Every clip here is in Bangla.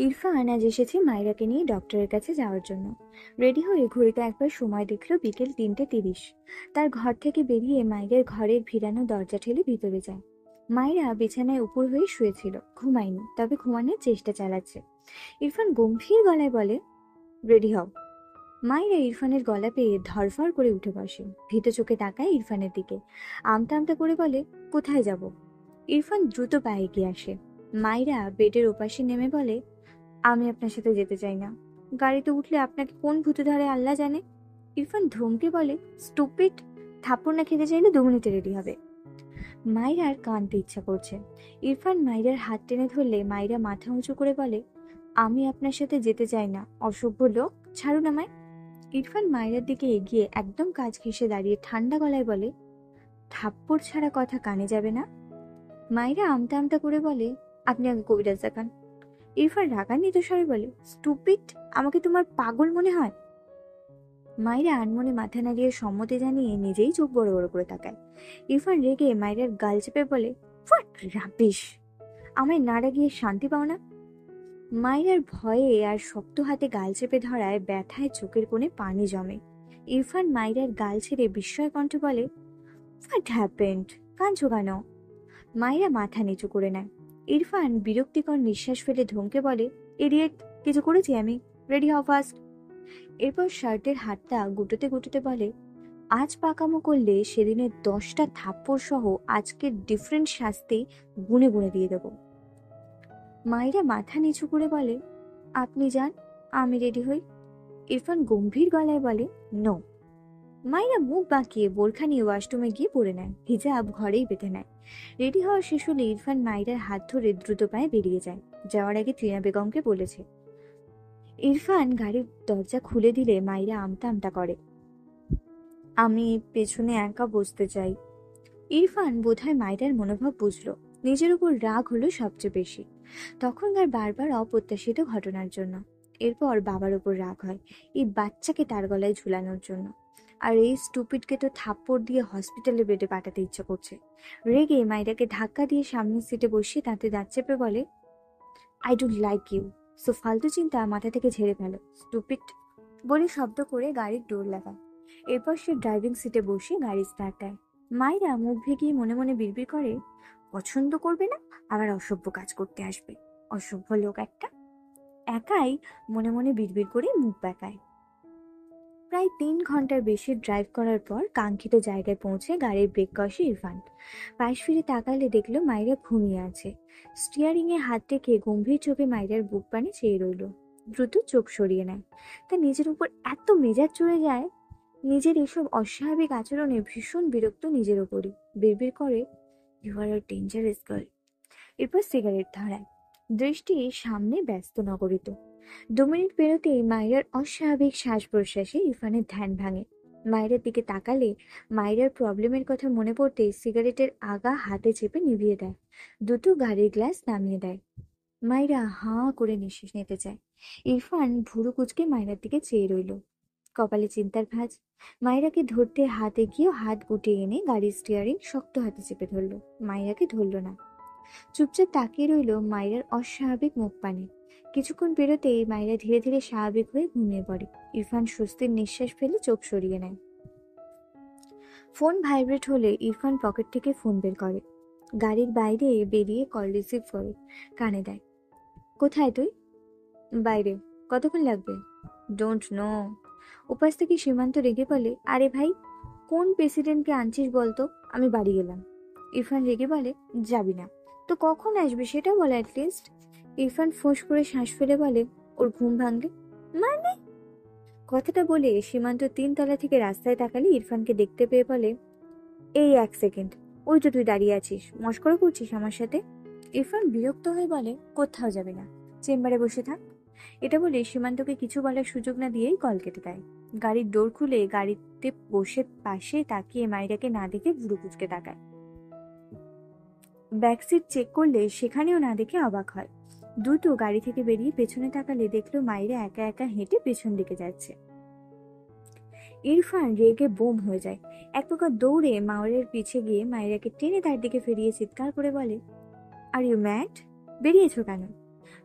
ইরফান আজ এসেছে মায়রাকে নিয়ে ডক্টরের কাছে যাওয়ার জন্য। রেডি হয়ে ঘড়িতে একবার সময় দেখলো বিকেল 3:30। তার ঘর থেকে বেরিয়ে মায়ের ঘরের ভিড়ানো দরজা ঠেলে ভিতরে যায়। মায়েরা বিছানায় উপর হয়ে শুয়েছিল, ঘুমায়নি, তবে ঘুমানোর চেষ্টা চালাচ্ছে। ইরফান গম্ভীর গলায় বলে, রেডি হও। মায়েরা ইরফানের গলা পেয়ে ধরফর করে উঠে বসে, ভীত চোখে তাকায় ইরফানের দিকে, আমতা আমতা করে বলে, কোথায় যাব? ইরফান দ্রুত পায়ে এগিয়ে আসে। মায়েরা বেডের ওপাশে নেমে বলে, আমি আপনার সাথে যেতে চাই না। গাড়িতে উঠলে আপনাকে কোন ভূতে ধরে আল্লাহ জানে। ইরফান ধমকে বলে, স্টুপিড। থাপ্পড় না খেতে চাইলে 2 মিনিটে রেডি হবে। মাইরার কাঁদতে ইচ্ছা করছে। ইরফান মাইরার হাত টেনে ধরলে মাইরা মাথা উঁচু করে বলে, আমি আপনার সাথে যেতে চাই না, অসভ্য লোক, ছাড়ুন আমায়। ইরফান মাইরার দিকে এগিয়ে একদম কাছ ঘেঁষে দাঁড়িয়ে ঠান্ডা গলায় বলে, থাপ্পড় ছাড়া কথা কানে যাবে না। মাইরা আমতা আমতা করে বলে, আপনি আগে কবিরাজ দেখান। ইরফান রাগান্বিত স্বরে বলে, স্টুপিড, আমাকে তোমার পাগল মনে হয়? মাইরা আনমনে মাথা নাড়িয়ে সম্মতি জানিয়ে নিজেই চোখ বড় বড় করে তাকায়। ইরফান রেগে মাইরার গাল চেপে বলে, হোয়াট রাবিশ, আমায় না রাগিয়ে শান্তি পাও না? মাইরার ভয়ে আর শক্ত হাতে গাল চেপে ধরায় ব্যথায় চোখের কোণে পানি জমে। ইরফান মাইরার গাল ছেড়ে বিস্ময় কণ্ঠে বলে, হোয়াট হ্যাপেন্ড, কাঁদছো কেন? মাইরা মাথা নিচু করে নেয়। ইরফান বিরক্তিকর নিঃশ্বাস ফেলে ধমকে বলে, ইডিয়েট, কিছু করেছি আমি? রেডি হও ফাস্ট। এরপর শার্টের হাতটা গুটোতে গুটোতে বলে, আজ পাকামো করলে সেদিনের 10টা থাপ্পড় সহ আজকের ডিফারেন্ট শাস্তি গুনে গুনে দিয়ে দেব। মাইরা মাথা নিচু করে বলে, আপনি যান, আমি রেডি হই। ইরফান গম্ভীর গলায় বলে, নো। মাইরা মুখ বাঁকিয়ে বোরখা নিয়ে ওয়াশরুমে গিয়ে পরে নেয়, হিজাব ঘরেই বেঁধে নেয়। রেডি হওয়া শেষ হলে ইরফান মাইরার হাত ধরে দ্রুত পায়ে বেরিয়ে যায়। যাওয়ার আগে টিনা বেগমকে বলেছে। ইরফান গাড়ির দরজা খুলে দিলে মাইরা আমতা আমতা করে, আমি পেছনে একা বসতে চাই। ইরফান বোধহয় মাইরার মনোভাব বুঝলো। নিজের উপর রাগ হলো সবচেয়ে বেশি, তখনকার বারবার অপ্রত্যাশিত ঘটনার জন্য। এরপর বাবার উপর রাগ হয়, এই বাচ্চাকে তার গলায় ঝুলানোর জন্য। আর এই স্টুপিডকে তো থাপ্পড় দিয়ে হসপিটালে বেডে পাঠাতে ইচ্ছা করছে। রেগে মাইরাকে ধাক্কা দিয়ে সামনের সিটে বসিয়ে তাতে দাঁত চেপে বলে, I don't like you, so ফালতু চিন্তা মাথা থেকে ঝেড়ে ফেলো, স্টুপিড। বলে শব্দ করে গাড়ির ডোর লাগায়। এরপর সে ড্রাইভিং সিটে বসে গাড়ি স্টার্ট দেয়। মাইরা মুখ ভেঙে মনে মনে বিড়বিড় করে, পছন্দ করবে না, আবার অসভ্য কাজ করতে আসবে, অসভ্য লোক একটা। একাই মনে মনে বিড়বিড় করে মুখ বেঁকায়। প্রায় 3 ঘন্টার বেশি ড্রাইভ করার পর কাঙ্ক্ষিত জায়গায় পৌঁছে গাড়ির ব্রেক কষে ইরফান। পাশ ফিরে তাকালে দেখলো মাইরা ঘুমিয়ে আছে। স্টিয়ারিং এ হাত রেখে গম্ভীর চোখে মাইরার বুক পানে চেয়ে রইল। দ্রুত চোখ সরিয়ে নেয়। তার নিজের উপর এত মেজাজ চড়ে যায়, নিজের এসব অস্বাভাবিক আচরণে ভীষণ বিরক্ত নিজের ওপরই। বিড়বিড় করে, you are a dangerous girl. এরপর সিগারেট ধরায়। দৃষ্টি সামনে ব্যস্ত নগরীতে। 2 মিনিট পেরোতেই মায়ের অস্বাভাবিক শ্বাস প্রশ্বাসে ইরফানের ধ্যান ভাঙে। মায়ের দিকে তাকালে মায়ের প্রবলেমের কথা মনে পড়তেই সিগারেটের আগা হাতে চেপে নিভিয়ে দেয়। দ্রুত গাড়ির গ্লাস নামিয়ে দেয়। মায়েরা হাঁ করে নিঃশ্বাস নিতে চায়। ইরফান ভুরু কুচকে মায়ের দিকে চেয়ে রইল, কপালে চিন্তার ভাঁজ। মায়েরাকে ধরতে হাতে গিয়েও হাত গুটিয়ে এনে গাড়ির স্টিয়ারিং শক্ত হাতে চেপে ধরলো। মায়েরাকে ধরলো না, চুপচাপ তাকিয়ে রইল মায়ের অস্বাভাবিক মুখ পানে। কিছুক্ষণ পেরোতেই মায়েরা ধীরে ধীরে স্বাভাবিক হয়ে ঘুমিয়ে পড়ে। ইরফান স্বস্তির নিঃশ্বাস ফেলে চোখ সরিয়ে নেয়। ফোন ভাইব্রেট হলে ইরফান পকেট থেকে ফোন বের করে। গাড়ির বাইরে বেরিয়ে কল রিসিভ করে কানে দেয়। কোথায় তুই? বাইরে। কতক্ষণ লাগবে? Don't know. উপাস থেকে সীমান্ত রেগে বলে, আরে ভাই, কোন প্রেসিডেন্টকে আনছিস বলতো? আমি বাড়ি গেলাম। ইরফান রেগে বলে, যাবি না তো কখন আসবে সেটা বলে অ্যাটলিস্ট। ইরফান ফোঁস করে শ্বাস ফেলে বলে, ওর ঘুম ভাঙলে? মানে? কথাটা বলে সীমান্ত 3 তলা থেকে রাস্তায় তাকালে ইরফানকে দেখতে পেয়ে বলে, এই 1 সেকেন্ড, ওই তো তুই দাঁড়িয়ে আছিস, মশকরা করছিস আমার সাথে? ইরফান বিরক্ত হয়ে বলে, কোথাও যাবে না, চেম্বারে বসে থাক। এটা বলে সীমান্তকে কিছু বলার সুযোগ না দিয়েই কল কেটে দেয়। গাড়ির ডোর খুলে গাড়িতে বসে পাশে তাকিয়ে মাইরাকে না দেখে ভুরু কুচকে তাকায়। ব্যাকসিট চেক করলে সেখানেও না দেখে অবাক হয়। দ্রুত গাড়ি থেকে বেরিয়ে পেছনে তাকালে দেখলো মাইরা একা একা হেঁটে পেছন দিকে যাচ্ছে। ইরফান রেগে বোম হয়ে যায়। এক প্রকার দৌড়ে মাওরের পিছে গিয়ে মাইরাকে টেনে তার দিকে ফিরিয়ে চিৎকার করে বলে, আর ইউ ম্যাড? বেরিয়েছো কেন?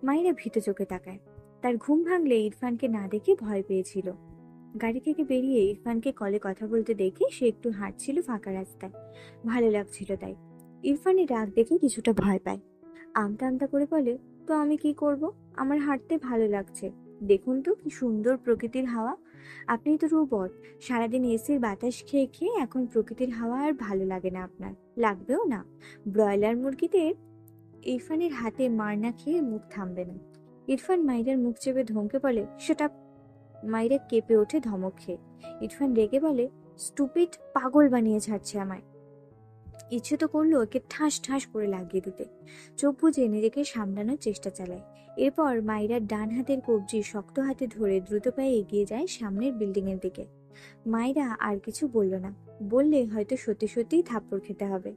মাইরা ভীত চোখে তাকায়। তার ঘুম ভাঙলে ইরফানকে না দেখে ভয় পেয়েছিল। গাড়ি থেকে বেরিয়ে ইরফানকে কলে কথা বলতে দেখে সে একটু হাঁটছিল ফাঁকা রাস্তায়। ভালো লাগছিল তাই। ইরফানের রাগ দেখে কিছুটা ভয় পায়। আমতা আমতা করে বলে, তো আমি কি করব? আমার হাঁটতে ভালো লাগছে। দেখুন তো কি সুন্দর প্রকৃতির হাওয়া। আপনি তো রোবট, সারাদিন এসির বাতাস খেয়ে খেয়ে এখন প্রকৃতির হাওয়া আর ভালো লাগে না আপনার, লাগবেও না। ব্রয়লার মুরগিদের। ইরফানের হাতে মার না খেয়ে মুখ থামবে না। ইরফান মাইরার মুখ চেপে ধমকে বলে, সেটা। মাইরা কেঁপে ওঠে ধমক খেয়ে। ইরফান রেগে বলে, স্টুপিড, পাগল বানিয়ে ছাড়ছে আমায়। ইচ্ছে তো করলো ওকে ঠাস ঠাস করে লাগিয়ে দিতে। চোখ বুজে নিজেকে সামলানোর চেষ্টা চালায়। এরপর মাইরার ডান হাতের কবজি শক্ত হাতে ধরে দ্রুত পায়ে এগিয়ে যায় সামনের বিল্ডিং এর দিকে। মাইরা আর কিছু বলল না, বললে হয়তো সত্যি সত্যিই থাপ্পড় খেতে হবে।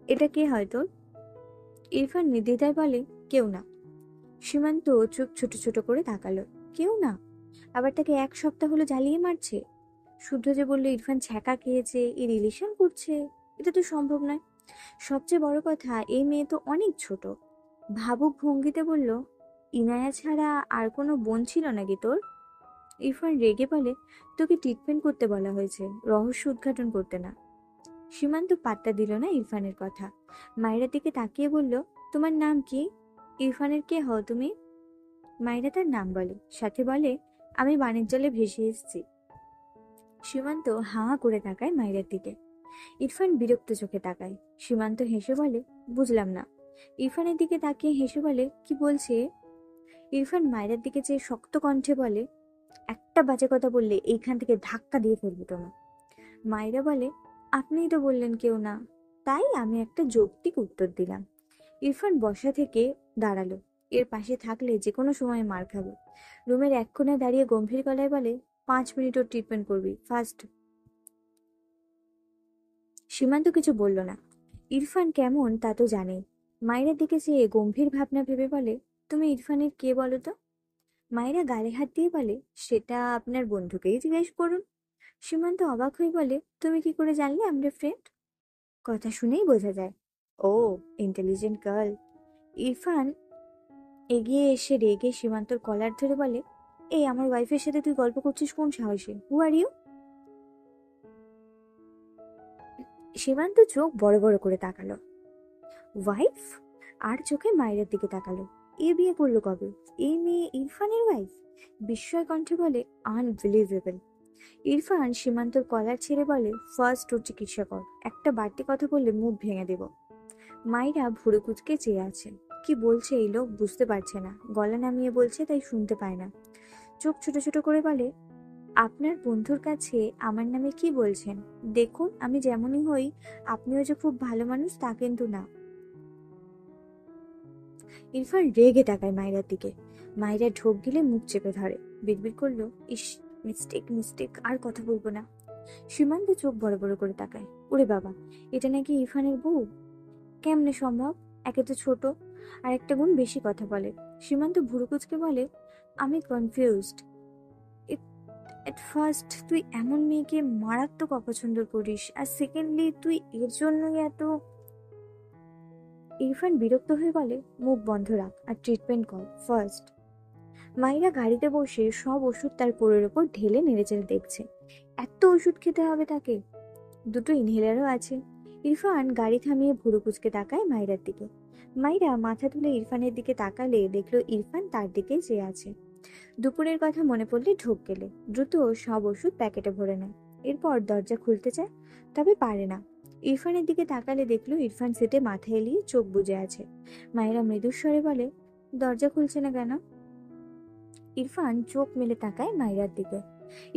এটা কে হয়তো? ইরফান নির্দ্বিধায় বলে, কেউ না। সীমান্ত চোখ ছোট ছোট করে তাকালো। কেউ না? আবার তাকে এক সপ্তাহ হলো জ্বালিয়ে মারছে। শুদ্ধ যে বললো ইরফান ছ্যাঁকা খেয়েছে, এই রিলেশন করছে, এটা তো সম্ভব নয়। সবচেয়ে বড় কথা, এই মেয়ে তো অনেক ছোট। ভাবুক ভঙ্গিতে বলল, ইনায়া ছাড়া আর কোনো বোন ছিল নাকি তোর? ইরফান রেগে বলে, তোকে ট্রিটমেন্ট করতে বলা হয়েছে, রহস্য উদ্ঘাটন করতে না। সীমান্ত পাত্তা দিল না ইরফানের কথা। মায়ের দিকে তাকিয়ে বলল, তোমার নাম কি? ইরফানের কে হও তুমি? মায়েরা তার নাম বলে, সাথে বলে, আমি বাণিজ্যালয়ে ভেসে এসেছি। সীমান্ত হাঁ করে তাকায় মায়ের দিকে। ইরফান বিরক্ত চোখে তাকায়। সীমান্ত হেসে বলে, বুঝলাম না। ইরফানের দিকে তাকিয়ে হেসে বলে, কি বলছে? ইরফান মায়ের দিকে চেয়ে শক্ত কণ্ঠে বলে, একটা বাজে কথা বললে এইখান থেকে ধাক্কা দিয়ে ফেলবো তোমার। মায়েরা বলে, আপনিই তো বললেন কেউ না, তাই আমি একটা যৌক্তিক উত্তর দিলাম। ইরফান বসা থেকে দাঁড়ালো। এর পাশে থাকলে যে কোনো সময় মার খাবে। রুমের এক কোণে দাঁড়িয়ে গম্ভীর গলায় বলে, 5 মিনিট ওর ট্রিটমেন্ট করবি, ফার্স্ট। সীমান্ত কিছু বলল না। ইরফান কেমন তা তো জানে। মায়ের দিকে চেয়ে গম্ভীর ভাবনা ভেবে বলে, তুমি ইরফানের কে বলো তো? মায়েরা গালে হাত দিয়ে বলে, সেটা আপনার বন্ধুকেই জিজ্ঞেস করুন। সীমান্ত অবাক হয়ে বলে, তুমি কি করে জানলে আমরা ফ্রেন্ড? কথা শুনেই বোঝা যায়। ও, ইন্টেলিজেন্ট গার্ল। ইরফান এগিয়ে এসে রেগে সীমান্তর কলার ধরে বলে, এই আমার ওয়াইফের সাথে তুই গল্প করছিস কোন সাহসে? হু আর ইউ? সীমান্ত চোখ বড় বড় করে তাকালো। ওয়াইফ? আর চোখে মায়ের দিকে তাকালো। এ বিয়ে করলো কবে? এই মেয়ে ইরফানের ওয়াইফ? বিস্ময় কণ্ঠে বলে, আনবিলিভেবল। ইরফান সীমান্তর কলার ছেড়ে বলে, ফার্স্ট ওর চিকিৎসা কর, একটা বাড়তি কথা বললে মুখ ভেঙে দেব। মায়েরা ভুরু কুঁচকে চেয়ে আছে। কি বলছে এই লোক বুঝতে পারছে না, গলা নামিয়ে বলছে তাই শুনতে পায় না। চোখ ছোট ছোট করে বলে, আপনার বন্ধুর কাছে আমার নামে কি বলছেন? দেখুন আমি যেমনই হই, আপনিও যে খুব ভালো মানুষ তা কিন্তু না। ইরফান রেগে তাকায় মায়েরার দিকে। মায়েরা ঢোক গিলে মুখ চেপে ধরে, বিড়বিড় করলো, ইস, মিস্টেক মিস্টেক, আর কথা বলবো না। সীমান্ত চোখ বড় বড় করে তাকায়। ওরে বাবা, এটা নাকি ইরফানের বউ? কেমনে সম্ভব? একে তো ছোট, আর একটা গুণ বেশি কথা বলে। সীমান্ত ভুরু কুঁচকে বলে, আমি কনফিউজড। এট ফার্স্ট তুই এমন মেয়েকে মারাত্মক অপছন্দ করিস, আর সেকেন্ডলি তুই এর জন্যই এত। ইরফান বিরক্ত হয়ে বলে, মুখ বন্ধ রাখ আর ট্রিটমেন্ট কর ফার্স্ট। মাইরা গাড়িতে বসে সব ওষুধ তার কোলের ওপর ঢেলে নেড়েচেড়ে দেখছে। এত ওষুধ খেতে হবে তাকে? দুটো ইনহেলারও আছে। ইরফান গাড়ি থামিয়ে ভুরু কুঁচকে তাকায় মাইরার দিকে। মাইরা মাথা তুলে ইরফানের দিকে তাকালে দেখলো ইরফান তার দিকে চেয়ে আছে। দুপুরের কথা মনে পড়লে ঢোক গেলে দ্রুত সব ওষুধ প্যাকেটে ভরে নেয়। এরপর দরজা খুলতে চায়, তবে পারে না। ইরফানের দিকে তাকালে দেখলো ইরফান সিটে মাথা এলিয়ে চোখ বুজে আছে। মায়েরা মৃদুস্বরে বলে, দরজা খুলছে না কেন? ইরফান চোখ মেলে তাকায় মাইরার দিকে।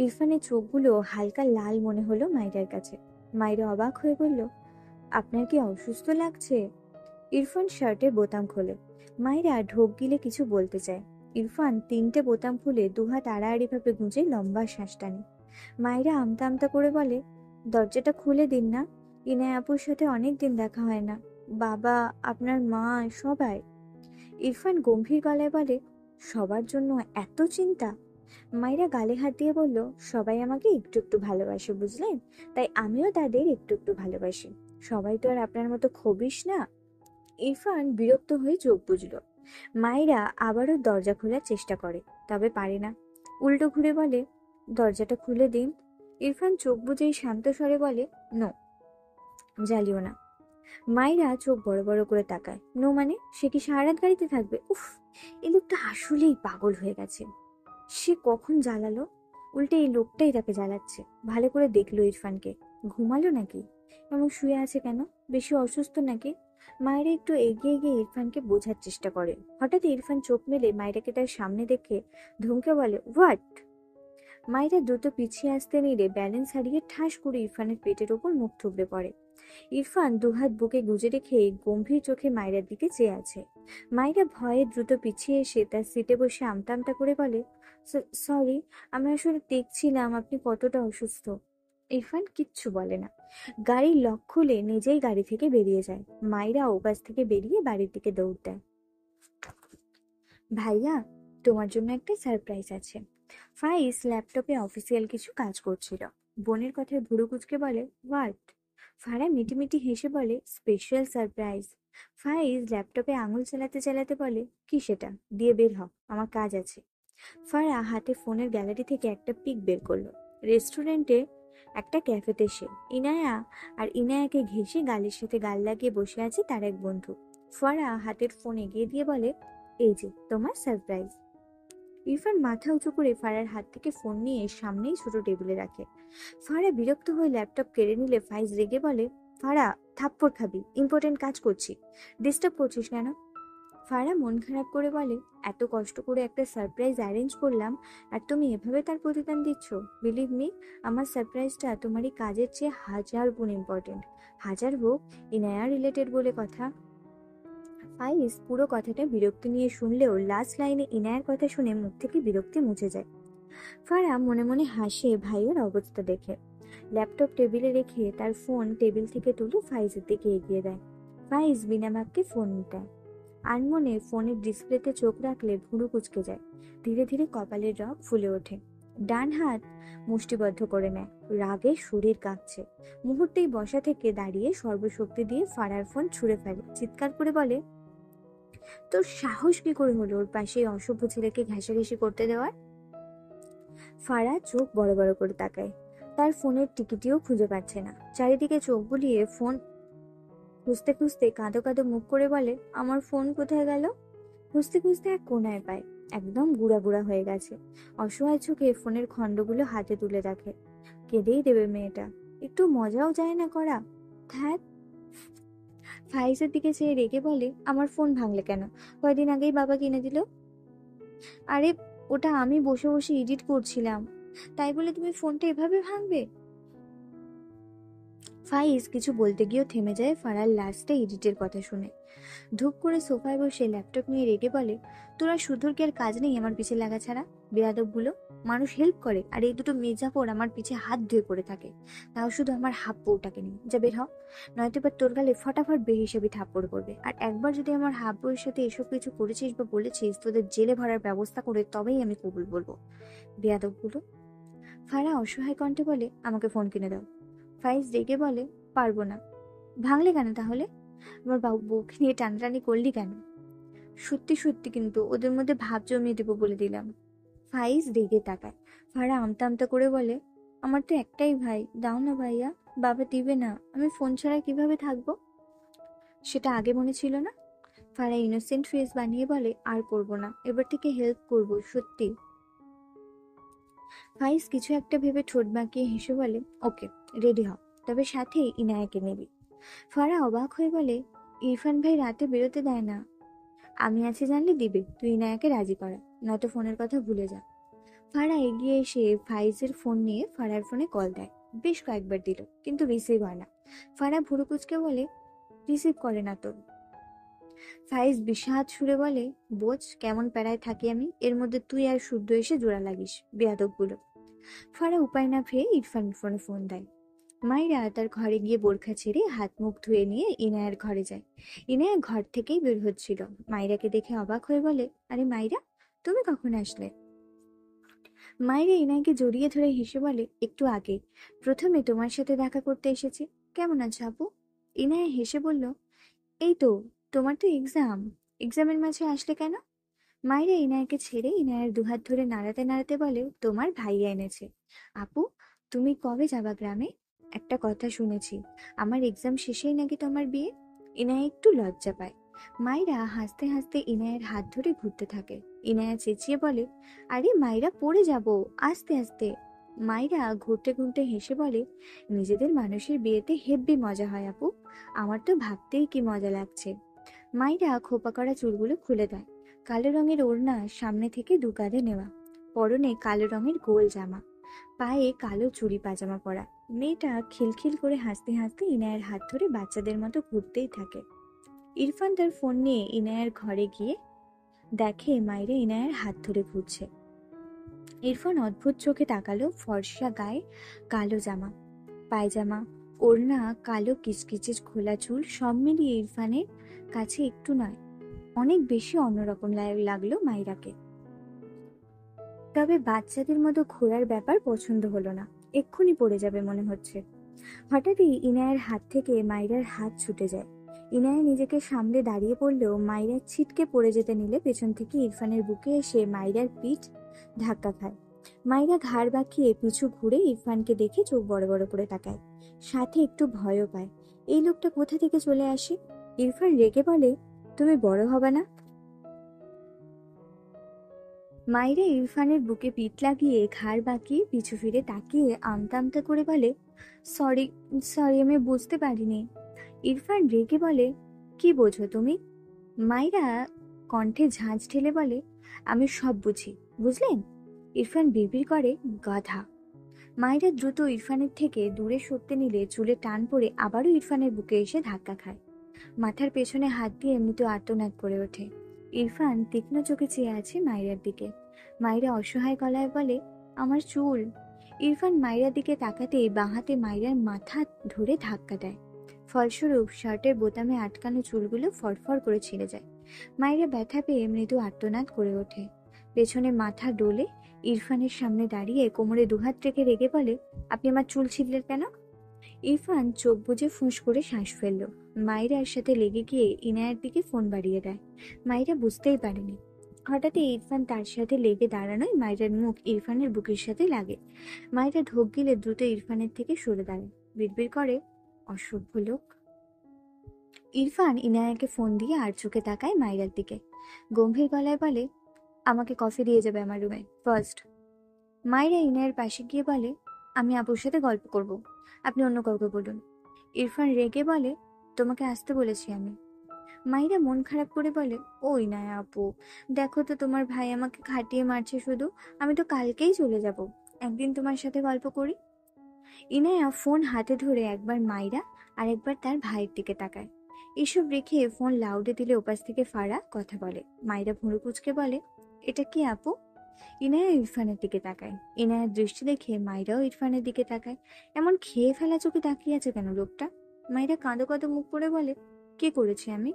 ইরফানের চোখগুলো হালকা লাল মনে হলো মাইরার কাছে। মাইরা অবাক হয়ে বলল, আপনার কি অসুস্থ লাগছে? ইরফান শার্টের বোতাম খোলে। মাইরা ঢোক গিলে কিছু বলতে চায়। ইরফান 3টে বোতাম খুলে দুহাত আড়াআড়ি ভাবে গুঁজে লম্বা শ্বাস টানে। মাইরা আমতা আমতা করে বলে, দরজাটা খুলে দিন না, ইনায় আপুর সাথে অনেকদিন দেখা হয় না। বাবা, আপনার মা, সবাই। ইরফান গম্ভীর গলায় বলে, সবার জন্য এত চিন্তা? মাইরা গালে হাত দিয়ে বলল, সবাই আমাকে একটু একটু ভালোবাসে বুঝলেন, তাই আমিও তাদের একটু একটু ভালোবাসি। সবাই তো আর আপনার মতো খবিস না। ইরফান বিরক্ত হয়ে চোখ বুজল। মায়েরা আবারও দরজা খোলার চেষ্টা করে, তবে পারে না। উল্টো ঘুরে বলে, দরজাটা খুলে দিন। ইরফান চোখ বুজেই শান্ত স্বরে বলে, নো, জ্বালিও না। মায়েরা চোখ বড় বড় করে তাকায়। নো মানে? সে কি সারা রাত গাড়িতে থাকবে? উফ, এই লোকটা আসলেই পাগল হয়ে গেছে। সে কখন জ্বালালো? উল্টে এই লোকটাই তাকে জ্বালাচ্ছে। ভালো করে দেখলো ইরফানকে। ঘুমালো নাকি? এমন শুয়ে আছে কেন? বেশি অসুস্থ নাকি? মায়েরা একটু এগিয়ে গিয়ে ইরফানকে বোঝার চেষ্টা করে। হঠাৎ ইরফান চোখ মেলে মায়েরাকে তার সামনে দেখে ধমকে বলে, হোয়াট? মায়েরা দ্রুত পিছিয়ে আসতে নিলে ব্যালেন্স হারিয়ে ঠাস করে ইরফানের পেটের ওপর মুখ থুবড়ে পড়ে। ইরফান দুহাত বুকে গুজে রেখে গম্ভীর চোখে মায়েরার দিকে চেয়ে আছে। মায়েরা ভয়ে দ্রুত পিছিয়ে এসে তার সিটে বসে আমতা আমতা করে বলে, সরি, আমি আসলে দেখছিলাম আপনি কতটা অসুস্থ। ইরফান কিচ্ছু বলে না। গাড়ির লক খুলে নিজেই গাড়ি থেকে বেরিয়ে যায়। মায়েরা ওপাশ থেকে বেরিয়ে বাড়ির দিকে দৌড় দেয়। ভাইয়া, তোমার জন্য একটা সারপ্রাইজ আছে। ফাইজ ল্যাপটপে অফিসিয়াল কিছু কাজ করছিল। বোনের কথায় ভুরু কুঁচকে বলে, হোয়াট? ফারা মিটিমিটি হেসে বলে, স্পেশাল সারপ্রাইজ। ফাইজ ল্যাপটপে আঙুল চালাতে চালাতে বলে, কি সেটা? দিয়ে বের হ, আমার কাজ আছে। ফারা হাতে ফোনের গ্যালারি থেকে একটা পিক বের করলো। রেস্টুরেন্টে একটা ক্যাফেতে সে, ইনায়া আর ইনায়াকে ঘেঁষে গালের সাথে গাল লাগিয়ে বসে আছে তার এক বন্ধু। ফারা হাতের ফোন এগিয়ে দিয়ে বলে, এই যে তোমার সারপ্রাইজ। ইরফান মাথা উঁচু করে ফারার হাত থেকে ফোন নিয়ে সামনেই ছোট টেবিলে রাখে। ফারা বিরক্ত হয়ে ল্যাপটপ কেড়ে নিলে ফাইজ রেগে বলে, ফারা, থাপ্পড় খাবি, ইম্পর্টেন্ট কাজ করছি, ডিস্টার্ব করছিস কেন? ফারা মন খারাপ করে বলে, এত কষ্ট করে একটা সারপ্রাইজ অ্যারেঞ্জ করলাম আর তুমি এভাবে তার প্রতিদান দিচ্ছ? বিলিভ মি, আমার সারপ্রাইজটা তোমার এই কাজের চেয়ে 1000 গুণ ইম্পর্টেন্ট। 1000 হোক, ইনায়া রিলেটেড বলে কথা। ফাইজ পুরো কথাটা বিরক্তি নিয়ে শুনলেও লাস্ট লাইনে ইনায়ার কথা শুনে মুখ থেকে বিরক্তি মুছে যায়। ফারা মনে মনে হাসে ভাইয়ের অবস্থা দেখে। ল্যাপটপ টেবিলে রেখে তার ফোন টেবিল থেকে তুলে ফাইজের দিকে এগিয়ে দেয়। ফাইজ বিনা বাক্যে ফোন দেয়। আনমনে ফোনের ডিসপ্লেতে চোখ রাখলে ভুরু কুঁচকে যায়। ধীরে ধীরে কপালের রগ ফুলে ওঠে। ডান হাত মুষ্টিবদ্ধ করে নেয়। রাগে শরীর কাঁপছে। মুহূর্তেই বসা থেকে দাঁড়িয়ে সর্বশক্তি দিয়ে ফারার ফোন ছুঁড়ে ফেলে। চিৎকার করে বলে, তোর সাহস কি করে হলো ওর পাশে এই অসভ্য ছেলেকে ঘেঁষাঘেঁষি করতে দেওয়ার? ফারা চোখ বড় বড় করে তাকায়। তার ফোনের টিকিটিও খুঁজে পাচ্ছে না। চারিদিকে চোখ বুলিয়ে ফোন খুঁজতে খুঁজতে কাঁদো কাঁদো মুখ করে বলে, আমার ফোন কোথায় গেল? খুঁজতে খুঁজতে এক কোনায় পায়। একদম গুঁড়া গুঁড়া হয়ে গেছে। অসহায় চোখে ফোনের খণ্ডগুলো হাতে তুলে রাখে। কেঁদেই দেবে মেয়েটা। একটু মজাও যায় না করা। ধ্যাত। ফাইজের দিকে চেয়ে রেগে বলে, আমার ফোন ভাঙলে কেন? কয়দিন আগেই বাবা কিনে দিল। আরে, ওটা আমি বসে বসে এডিট করছিলাম, তাই বলে তুমি ফোনটা এভাবে ভাঙবে? ফাইজ কিছু বলতে গিয়েও থেমে যায় ফারার লাস্টে এডিটের কথা শুনে। ধূপ করে সোফায় বসে ল্যাপটপ নিয়ে রেগে বলে, তোরা শুধুর কি আর কাজ নেই আমার পিছে লাগা ছাড়া? বেয়াদবগুলো। মানুষ হেল্প করে আর এই দুটো মির্জাফর আমার পিছে হাত ধুয়ে পড়ে থাকে, তাও শুধু আমার হাফ বউটাকে নিয়ে। যা বের হ, নয়তো এবার তোর গালে ফটাফট বেহিসাবি থাপ্পড় করবে। আর একবার যদি আমার হাফ বউয়ের সাথে এসব কিছু করেছিস বা বলেছিস, তোদের জেলে ভরার ব্যবস্থা করে তবেই আমি কবুল বলবো। বেয়াদবগুলো। ফারা অসহায় কণ্ঠে বলে, আমাকে ফোন কিনে দাও। ফাইজ রেগে বলে, পারবো না। ভাঙলে কেন তাহলে? আমার বউকে নিয়ে টানাটানি করলি কেন? সত্যি সত্যি কিন্তু ওদের মধ্যে ভাব জমিয়ে দেবো বলে দিলাম। ফাইজ রেগে তাকায়। ফারা আমতা আমতা করে বলে, আমার তো একটাই ভাই, দাও না ভাইয়া। বাবা দিবে না, আমি ফোন ছাড়া কিভাবে থাকবো? সেটা আগে মনে ছিল না? ফারা ইনোসেন্ট ফেস বানিয়ে বলে, আর করবো না, এবার থেকে হেল্প করবো, সত্যি। ফাইজ কিছু একটা ভেবে ঠোঁট বাঁকিয়ে হেসে বলে, ওকে, রেডি হ, তবে সাথে ইনায়াকে নিবি। ফারা অবাক হয়ে বলে, ইরফান ভাই রাতে বেরোতে দেয় না। আমি আছি জানলে দিবে, তুই ইনায়াকে রাজি করা, নয়তো ফোনের কথা ভুলে যা। ফারা এগিয়ে এসে ফাইজের ফোন নিয়ে ফারার ফোনে কল দেয়। বেশ কয়েকবার দিল, কিন্তু রিসিভ হয় না। ফারা ভুরু কুচকে বলে, রিসিভ করে না তো। ফাইজ বিষাদ সুরে বলে, বোঝ কেমন প্যারায় থাকি আমি, এর মধ্যে তুই আর শুদ্ধ এসে জোড়া লাগিস, বেয়াদবগুলো। ফারা উপায় না পেয়ে ইরফান ফোনে ফোন দেয়। মাইরা তার ঘরে গিয়ে বোরখা ছেড়ে হাত মুখ ধুয়ে নিয়ে ইনায়ার ঘরে যায়। ইনায়া ঘর থেকেই বের হচ্ছিল। মাইরাকে দেখে অবাক হয়ে বলে, আরে মাইরা, তুমি কখন আসলে? মাইরা ইনায়াকে জড়িয়ে ধরে হেসে বলে, একটু আগে। প্রথমে তোমার সাথে দেখা করতে এসেছি। কেমন আছো আপু? ইনায়া হেসে বলল, এই তো, তোমার তো এক্সামের মাঝে আসলে কেন? মায়েরা ইনায়াকে ছেড়ে ইনায়ার দুহাত ধরে নাড়াতে নাড়াতে বলে, তোমার ভাইয়া এনেছে। আপু, তুমি কবে যাবা গ্রামে? একটা কথা শুনেছি, আমার এক্সাম শেষেই নাকি তোমার বিয়ে। ইনায়া একটু লজ্জা পায়। মায়েরা হাসতে হাসতে ইনায়ের হাত ধরে ঘুরতে থাকে। ইনায়া চেঁচিয়ে বলে, আরে মায়েরা পড়ে যাব, আস্তে আস্তে। মায়েরা ঘুরতে ঘুরতে হেসে বলে, নিজেদের মানুষের বিয়েতে হেব্বি মজা হয় আপু, আমার তো ভাবতেই কি মজা লাগছে। মায়েরা খোপা করা চুলগুলো খুলে দেয়। কালো রঙের ওড়না সামনে থেকে দু কাঁধে নেওয়া, পরনে কালো রঙের গোল জামা, পায়ে কালো চুড়ি পাজামা পরা। মেয়েটা খিলখিল করে হাসতে হাসতে ইনায়ের হাত ধরে বাচ্চাদের মতো ঘুরতেই থাকে। ইরফান তার ফোন নিয়ে ইনায়ের ঘরে গিয়ে দেখে মাইরে ইনায়ের হাত ধরে ঘুরছে। ইরফান অদ্ভুত চোখে তাকালো। ফর্সা গায়ে কালো জামা, পায়জামা, ওড়না, কালো কিচকিচে খোলা চুল, সব মিলিয়ে ইরফানের কাছে একটু নয়, অনেক বেশি অন্যরকম লাগলো মাইরাকে। তবে বাচ্চাদের মতো ঘোরার ব্যাপার পছন্দ হলো না, এক্ষুনি পড়ে যাবে মনে হচ্ছে। হঠাৎই ইনায়ের হাত থেকে মাইরার হাত ছুটে যায়। ইনায়া নিজেকে সামলে দাঁড়িয়ে পড়লেও মাইরা ছিটকে পড়ে যেতে নিলে পেছন থেকে ইরফানের বুকে এসে মাইরার পিঠ ধাক্কা খায়। মাইরা ঘাড় বাঁকিয়ে পিছু ঘুরে ইরফানকে দেখে চোখ বড় বড় করে তাকায়, সাথে একটু ভয়ও পায়। এই লোকটা কোথা থেকে চলে আসে? ইরফান রেগে বলে, তুমি বড় হবে না? মাইরা ইরফানের বুকে পিঠ লাগিয়ে ঘাড় বাঁকিয়ে পিছু ফিরে তাকিয়ে আমতা আমতা করে বলে, সরি সরি, আমি বুঝতে পারিনি। ইরফান রেগে বলে, কি বোঝো তুমি? মাইরা কণ্ঠে ঝাঁঝ ঢেলে বলে, আমি সব বুঝি, বুঝলেন? ইরফান বিড়বিড় করে, গাধা। মাইরা দ্রুত ইরফানের থেকে দূরে সরতে নিলে চুলে টান পড়ে আবারও ইরফানের বুকে এসে ধাক্কা খায়। মাথার পেছনে হাত দিয়ে মৃদু আর্তনাদ করে ওঠে। ইরফান তীক্ষ্ণ চোখে চেয়ে আছে মাইরার দিকে। মাইরা অসহায় গলায় বলে, আমার চুল। ইরফান মাইরার দিকে তাকাতেই বাঁ হাতে মাইরার মাথা ধরে ধাক্কা দেয়। ফলস্বরূপ শার্টের বোতামে আটকানো চুলগুলো ফরফর করে ছিঁড়ে যায়। মাইরা ব্যথা পেয়ে মৃদু আর্তনাদ করে ওঠে। পেছনে মাথা ডোলে ইরফানের সামনে দাঁড়িয়ে কোমরে দুহাত রেখে রেগে বলে, আপনি আমার চুল ছিঁড়লেন কেন? ইরফান চোখ বুজে ফুঁস করে শ্বাস ফেলল। মাইরার সাথে লেগে গিয়ে ইনায়ের দিকে ফোন বাড়িয়ে দেয়। মাইরা বুঝতেই পারেনি। হঠাৎই ইরফান তার সাথে লেগে দাঁড়ানোয় মাইরার মুখ ইরফানের বুকের সাথে লাগে। মাইরা ঢোক গিলে দ্রুত ইরফানের থেকে সরে দাঁড়ায়, বিড়বিড় করে, অসভ্য লোক। ইরফান ইনায়াকে ফোন দিয়ে আর চোখে তাকায় মাইরার দিকে। গম্ভীর গলায় বলে, আমাকে কফি দিয়ে যাবে আমার রুমে ফার্স্ট। মাইরা ইনায়ের পাশে গিয়ে বলে, আমি আপুর সাথে গল্প করব, আপনি অন্য কাউকে বলুন। ইরফান রেগে বলে, তোমাকে আসতে বলেছি আমি। মাইরা মন খারাপ করে বলে, ও ইনায়া আপু, দেখো তো তোমার ভাই আমাকে খাটিয়ে মারছে শুধু, আমি তো কালকেই চলে যাব, একদিন তোমার সাথে গল্প করি। ইনায়া ফোন হাতে ধরে একবার মাইরা আর একবার তার ভাইয়ের দিকে তাকায়। এসব রেখে ফোন লাউডে দিলে ওপাশ থেকে ফারা কথা বলে। মাইরা ভুরু কুচকে বলে, এটা কি আপু? ইনায়া ইরফানের দিকে তাকায়। ইনায়ার দৃষ্টি দেখে মাইরাও ইরফানের দিকে তাকায়। এমন খেয়ে ফেলা চোখে তাকিয়ে আছে কেন লোকটা? মাইরা কাঁদো কাঁদো মুখ করে বলে, কি করেছি আমি?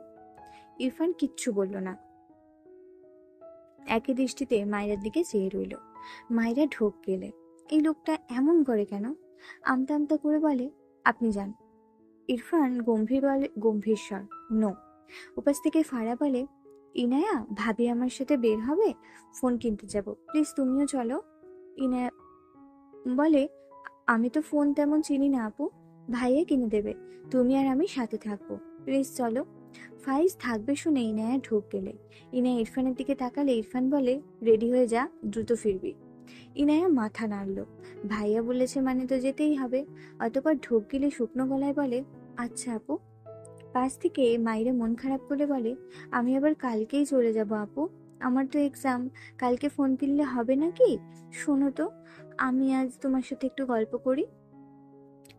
ইরফান কিচ্ছু বলল না, একই দৃষ্টিতে মাইরার দিকে চেয়ে রইল। মাইরা ঢোক গেলে, এই লোকটা এমন করে কেন? আমতা আমতা করে বলে, আপনি যান। ইরফান গম্ভীর স্বর, নো। উপাস থেকে ফারা বলে, ইনায়া ভাবি আমার সাথে বের হবে, ফোন কিনতে যাব, প্লিজ তুমিও চলো। ইনায়া বলে, আমি তো ফোন তেমন চিনি না আপু, ভাইয়া কিনে দেবে, তুমি আর আমি সাথে থাকবো, প্লিজ চলো। ফাইজ থাকবে শুনে ইনায়া ঢোক গেলে। ইনায়া ইরফানের দিকে তাকালে ইরফান বলে, রেডি হয়ে যা, দ্রুত ফিরবি। ইনায়া মাথা নাড়ল। ভাইয়া বলেছে মানে তো যেতেই হবে। অতপর ঢোক গিলে শুকনো গলায় বলে, আচ্ছা আপু। পাশ থেকে মাইরা মন খারাপ করে বলে, আমি আবার কালকেই চলে যাব আপু, আমার তো এক্সাম, কালকে ফোন কিনলে হবে নাকি? শোনো তো, আমি আজ তোমার সাথে একটু গল্প করি।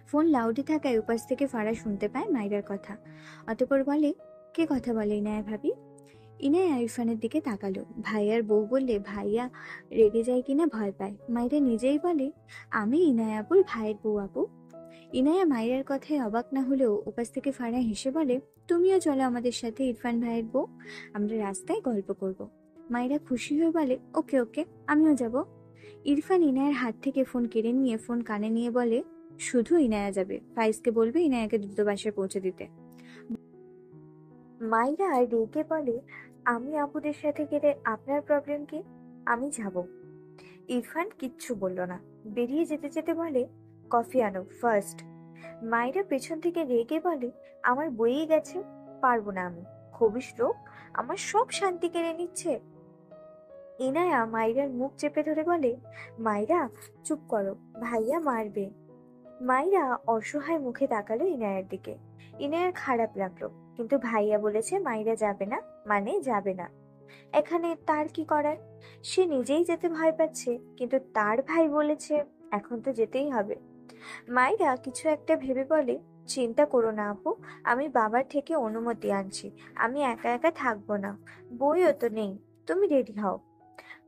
ফোন লাউডে থাকায় উপাস থেকে ফারা শুনতে পায় মাইরার কথা। অতপর বলে, কে কথা বলে ইনায়া ভাবি? ইনায়া ইরফানের দিকে তাকালো। ভাইয়ার বউ বললে ভাইয়া রেগে যায় কিনা ভয় পায়। মাইরা নিজেই বলে, আমি ইনায়াপুর ভাইয়ের বউ আপু। ইনায়া মাইরার কথায় অবাক না হলেও উপাস থেকে ফারা হেসে বলে, তুমিও চলো আমাদের সাথে ইরফান ভাইয়ের বউ, আমরা রাস্তায় গল্প করব। মাইরা খুশি হয়ে বলে, ওকে ওকে, আমিও যাব। ইরফান ইনায়ার হাত থেকে ফোন কেড়ে নিয়ে ফোন কানে নিয়ে বলে, শুধু ইনায়া যাবে, ফাইজকে বলবে ইনায়াকে দ্রুত বাসায় পৌঁছে দিতে। মাইরা রেগে বলে, আমি আপুদের সাথে গেলে আপনার প্রবলেম কি? আমি যাব। ইরফান কিচ্ছু বলল না, বেরিয়ে যেতে যেতে বলে, কফি আনো ফার্স্ট। মাইরা পেছন থেকে রেগে বলে, আমার বইয়ে গেছে, পারবো না আমি। খবিশ লোক, আমার সব শান্তি কেড়ে নিচ্ছে। ইনায়া মাইরার মুখ চেপে ধরে বলে, মাইরা চুপ করো, ভাইয়া মারবে। মাইরা অসহায় মুখে তাকালো ইনায়ার দিকে। ইনায়ার খারাপ লাগলো, কিন্তু ভাইয়া বলেছে মাইরা যাবে না, মানে যাবে না। এখানে তার কি করার? সে নিজেই যেতে ভয় পাচ্ছে, কিন্তু তার ভাই বলেছে, এখন তো যেতেই হবে। মাইরা কিছু একটা ভেবে বলে, চিন্তা করো না আপু, আমি বাবার থেকে অনুমতি আনছি। আমি একা একা থাকবো না, বইও তো নেই। তুমি রেডি হও।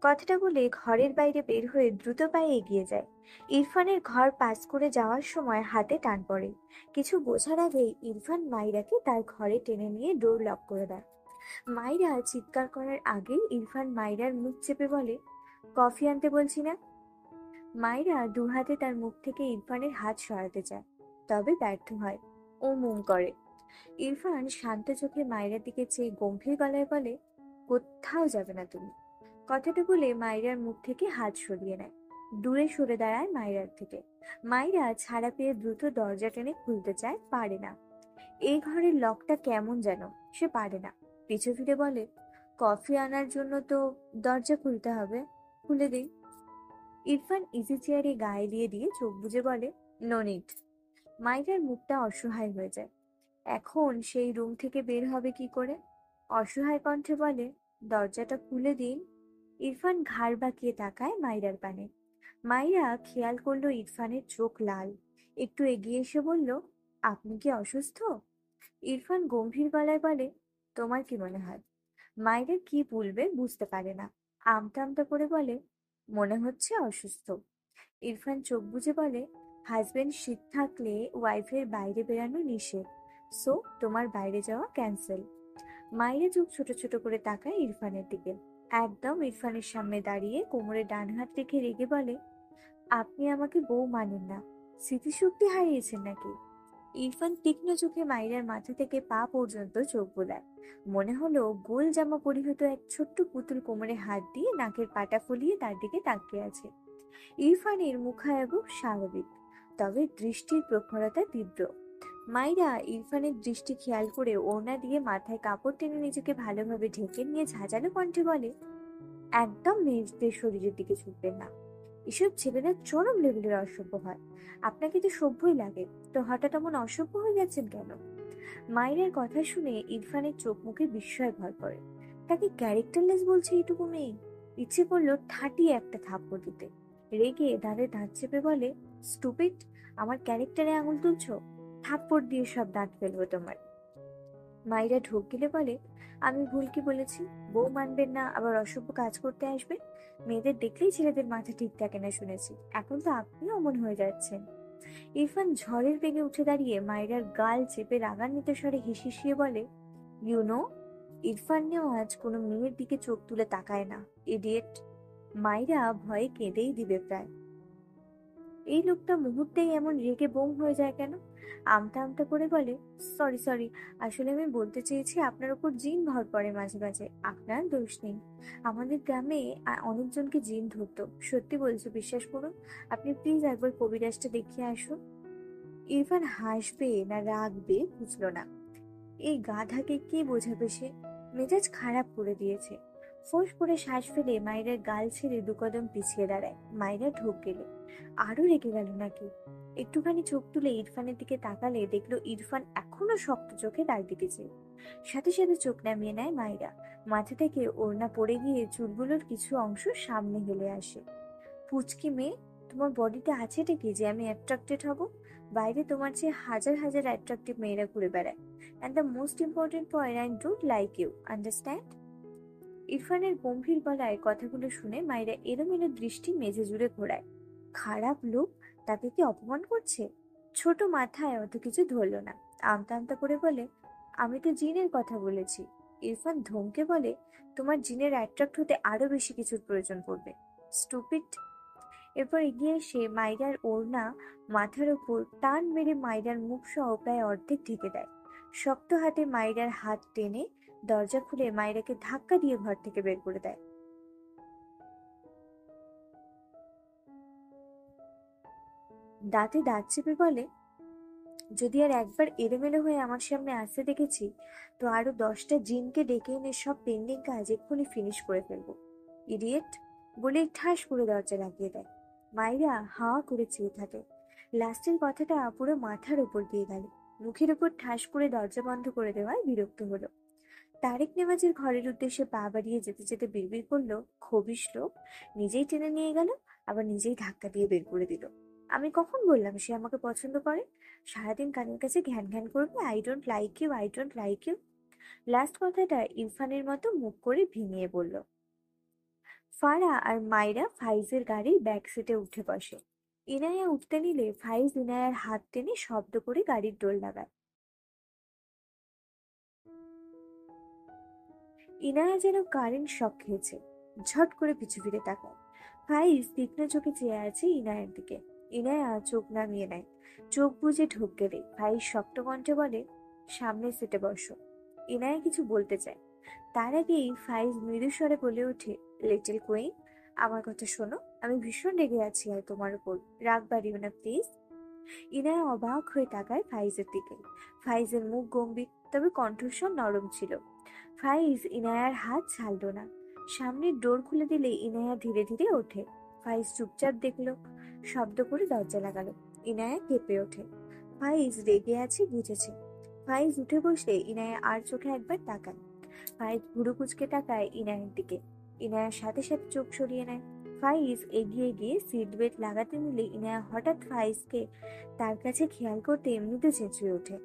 কথাটা বলে ঘরের বাইরে বের হয়ে দ্রুত পায়ে এগিয়ে যায়। ইরফানের ঘর পাস করে যাওয়ার সময় হাতে টান পড়ে। কিছু বোঝার আগেই ইরফান মাইরাকে তার ঘরে টেনে নিয়ে ডোর লক করে দেয়। মাইরা চিৎকার করার আগেই ইরফান মাইরার মুখ চেপে বলে, কফি আনতে বলছি না? মাইরা দু হাতে তার মুখ থেকে ইরফানের হাত সরাতে চায়, তবে ব্যর্থ হয়। ও মুম করে। ইরফান শান্ত চোখে মাইরার দিকে চেয়ে গম্ভীর গলায় বলে, কোথাও যাবে না তুমি। কথাটা বলে মাইরার মুখ থেকে হাত সরিয়ে নেয়, দূরে সরে দাঁড়ায় মাইরার থেকে। মাইরা ছাড়া পেয়ে দ্রুত দরজা টেনে খুলতে চায়, পারে না। এই ঘরের লকটা কেমন যেন, সে পারে না। পিছু ফিরে বলে, কফি আনার জন্য তো দরজা খুলতে হবে, খুলে দিই। ইরফান ইজি চেয়ারে গায়ে দিয়ে দিয়ে চোখ বুজে বলে, নো নিড। মাইরার মুখটা অসহায় হয়ে যায়। এখন সেই রুম থেকে বের হবে কি করে? অসহায় কণ্ঠে বলে, দরজাটা খুলে দিন। ইরফান ঘাড় বাঁকিয়ে তাকায় মাইরার পানে। মাইরা খেয়াল করলো ইরফানের চোখ লাল। একটু এগিয়ে এসে বলল, আপনি কি অসুস্থ? ইরফান গম্ভীর গলায় বলে, তোমার কি মনে হয়? মাইরা কি বলবে বুঝতে পারে না, আমতা আমতা করে বলে, মনে হচ্ছে অসুস্থ। ইরফান চোখ বুজে বলে, হাজবেন্ড শীত থাকলে ওয়াইফের বাইরে বেরানো নিষেধ, সো তোমার বাইরে যাওয়া ক্যান্সেল। মাইরা চোখ ছোট ছোট করে তাকায় ইরফানের দিকে। একদম ইরফানের সামনে দাঁড়িয়ে কোমরে ডান হাত রেখে রেগে বলে, আপনি আমাকে বউ মানেন না, স্মৃতিশক্তি হারিয়েছেন নাকি? ইরফান তীক্ষ্ণ চোখে মাইরার মাথা থেকে পা পর্যন্ত চোখ বোলায়। মনে হলো গোল জামা পরিহিত এক ছোট্ট পুতুল কোমরে হাত দিয়ে নাকের পাটা ফুলিয়ে তার দিকে তাকিয়ে আছে। ইরফানের মুখায়ব স্বাভাবিক, তবে দৃষ্টির প্রখরতা তীব্র। মাইরা ইরফানের দৃষ্টি খেয়াল করে ওড়না দিয়ে মাথায় কাপড় টেনে নিজেকে ভালোভাবে ঢেকে নিয়ে ঝাঁঝালো কণ্ঠে বলে, একদম মেয়েদের শরীরের দিকে ঝুঁকবেন না, এসব ছেলেরা চরম লেভেলের অসভ্য হয়। আপনাকে তো সভ্যই লাগে, তো হঠাৎ এমন অসভ্য হয়ে যাচ্ছেন কেন? মাইরের কথা শুনে ইরফানের চোখ মুখে বিস্ময় ভর করে। তাকে ক্যারেক্টারলেস বলছে এইটুকু মেয়ে? ইচ্ছে করলো ঠাটিয়ে একটা থাপ্পড় দিতে। রেগে দাঁতে দাঁত চেপে বলে, স্টুপিড, আমার ক্যারেক্টারে আঙুল তুলছো? থাপ্পড় দিয়ে সব দাঁত ফেলবো তোমার। মাইরা ঢোক গিলে বলে, আমি ভুল কি বলেছি? বউ মানবেন না, আবার অসভ্য কাজ করতে আসবে? মেয়েদের দেখলেই ছেলেদের মাথা ঠিক থাকে না শুনেছি, এখন তো আপনিও অমন হয়ে যাচ্ছেন। ইরফান ঝড়ের বেগে উঠে দাঁড়িয়ে মাইরার গাল চেপে রাগান্বিত স্বরে হিসিয়ে বলে, ইউ নো, ইরফান আজ কোনো মেয়ের দিকে চোখ তুলে তাকায় না, ইডিয়েট। মাইরা ভয়ে কেঁদেই দিবে প্রায়। এই লোকটা মুহূর্তেই এমন রেগে বোম হয়ে যায় কেন? আমতা আমতা করে বলে, সরি সরি, আসলে আমি বলতে চেয়েছি আপনার উপর জিন ভর পড়ে মাঝে মাঝে, আপনার দোষ নেই। আমাদের গ্রামে অনেকজনকে জিন ধরতো, সত্যি বলছি, বিশ্বাস করুন। আপনি প্লিজ একবার কবিরাজটা দেখিয়ে আসুন। ইরফান হাসবে না রাগবে বুঝলো না। এই গাধাকে কে বোঝাবে সে? মেজাজ খারাপ করে দিয়েছে। ফোঁস করে শ্বাস ফেলে মাইরার গাল ছেড়ে দু কদম পিছিয়ে দাঁড়ায়। মাইরা ঢোক গেলে আরো রেগে গেল নাকি? একটুখানি চোখ তুলে ইরফানের দিকে তাকালে দেখলো ইরফান এখনো শক্ত চোখে তার দিকে চেয়ে। সাথে সাথে চোখ নামিয়ে নেয় মাইরা। মাথা থেকে ওড়না পড়ে গিয়ে চুলগুলোর কিছু অংশ সামনে হেলে আসে। পুচকি মেয়ে, তোমার বডিতে আছেটা কি যে আমি অ্যাট্রাক্টেড হব? বাইরে তোমার চেয়ে হাজার হাজার অ্যাট্রাক্টিভ মেয়েরা ঘুরে বেড়ায়। And the most important point, I don't like you, understand? ইরফানের গম্ভীর গলায় কথাগুলো শুনে মায়েরা এলোমেলো দৃষ্টি মেঝে জুড়ে ঘোরায়। খারাপ লোক, তাকে কি অপমান করছে? ছোট মাথায় অত কিছু ধরল না। আমতা আমতা করে বলে, আমি তো জিনের কথা বলেছি। ইরফান ধমকে বলে, তোমার জিনের অ্যাট্রাক্ট হতে আরো বেশি কিছুর প্রয়োজন পড়বে, স্টুপিড। এরপর এগিয়ে এসে মাইরার ওড়না মাথার ওপর টান মেরে মাইরার মুখ সহ প্রায় অর্ধেক ঢেকে দেয়। শক্ত হাতে মাইরার হাত টেনে দরজা খুলে মাইরাকে ধাক্কা দিয়ে ঘর থেকে বের করে দেয়। দাঁতে দাঁত চেপে বলে, যদি আর একবার এলোমেলো হয়ে আমার সামনে আসতে দেখেছি তো আরো 10টা জিনকে ডেকে এনে সব পেন্ডিং কাজ এক্ষুনি ফিনিশ করে ফেলবো, ইডিয়েট। বলে ঠাস করে দরজা লাগিয়ে দেয়। মাইরা হাঁ করে চেয়ে থাকে। লাস্টের কথাটা পুরো মাথার উপর দিয়ে গেল। মুখের উপর ঠাস করে দরজা বন্ধ করে দেওয়ায় বিরক্ত হলো। তারেক নেওয়াজের ঘরের উদ্দেশ্যে পা বাড়িয়ে যেতে যেতে বিড়বিড় করলো, খবিস লোক, নিজেই টেনে নিয়ে গেল, আবার নিজেই ধাক্কা দিয়ে বের করে দিল। আমি কখন বললাম সে আমাকে পছন্দ করে? সারাদিন কানের কাছে ঘ্যান ঘ্যান করবে, I don't like you, I don't like you. Last কথাটা ইরফানের মতো মুখ করে ভিঙিয়ে বলল। ফারা আর মাইরা ফাইজের গাড়ির ব্যাক সিটে উঠে বসে। ইনায়া উঠতে নিলে ফাইজ ইনায়ার হাত টেনে শব্দ করে গাড়ির ডোর লাগায়। ইনায়া যেন কারেন্ট শক খেয়েছে, ঝট করে পিছু ফিরে তাকায়। ফাইজ তীক্ষ্ণ চোখে চেয়ে আছে ইনায়ার দিকে। ইনায়া চোখ নামিয়ে নেয়। চোখ বুজে ঢোক গেলে ফাইজ শক্ত কণ্ঠে বলে, সামনের সিটে বসো। ইনায়া কিছু বলতে চায়, তার আগেই ফাইজ মৃদু স্বরে বলে ওঠে, লিটল কুইন, আমার কথা শোনো, আমি ভীষণ রেগে আছি আর তোমার উপর, রাগ বাড়িও না প্লিজ। ইনায়া অবাক হয়ে তাকায় ফাইজের দিকে। ফাইজের মুখ গম্ভীর, তবে কণ্ঠস্বর নরম ছিল। ফাইজ ইনায়ার হাত ছাড়ল না। সামনের ডোর খুলে দিলে ইনায়া ধীরে ধীরে ওঠে। ফাইজ চুপচাপ দেখলো, শব্দ করে দরজা লাগালো। ইনায়া কেঁপে ওঠে। ফাইজ রেগে আছে বুঝেছে। ফাইজ উঠে বসলে ইনায়া আর চোখে একবার তাকায়। ফাইজ ভুরু কুচকে তাকায় ইনায়ের দিকে। ইনায়ার সাথে সাথে চোখ সরিয়ে নেয়। ফাইজ এগিয়ে গিয়ে সিট বেল্ট লাগাতে নিলে ইনায়া হঠাৎ ফাইজকে তার কাছে খেয়াল করতে এমনিতে চেঁচিয়ে ওঠে।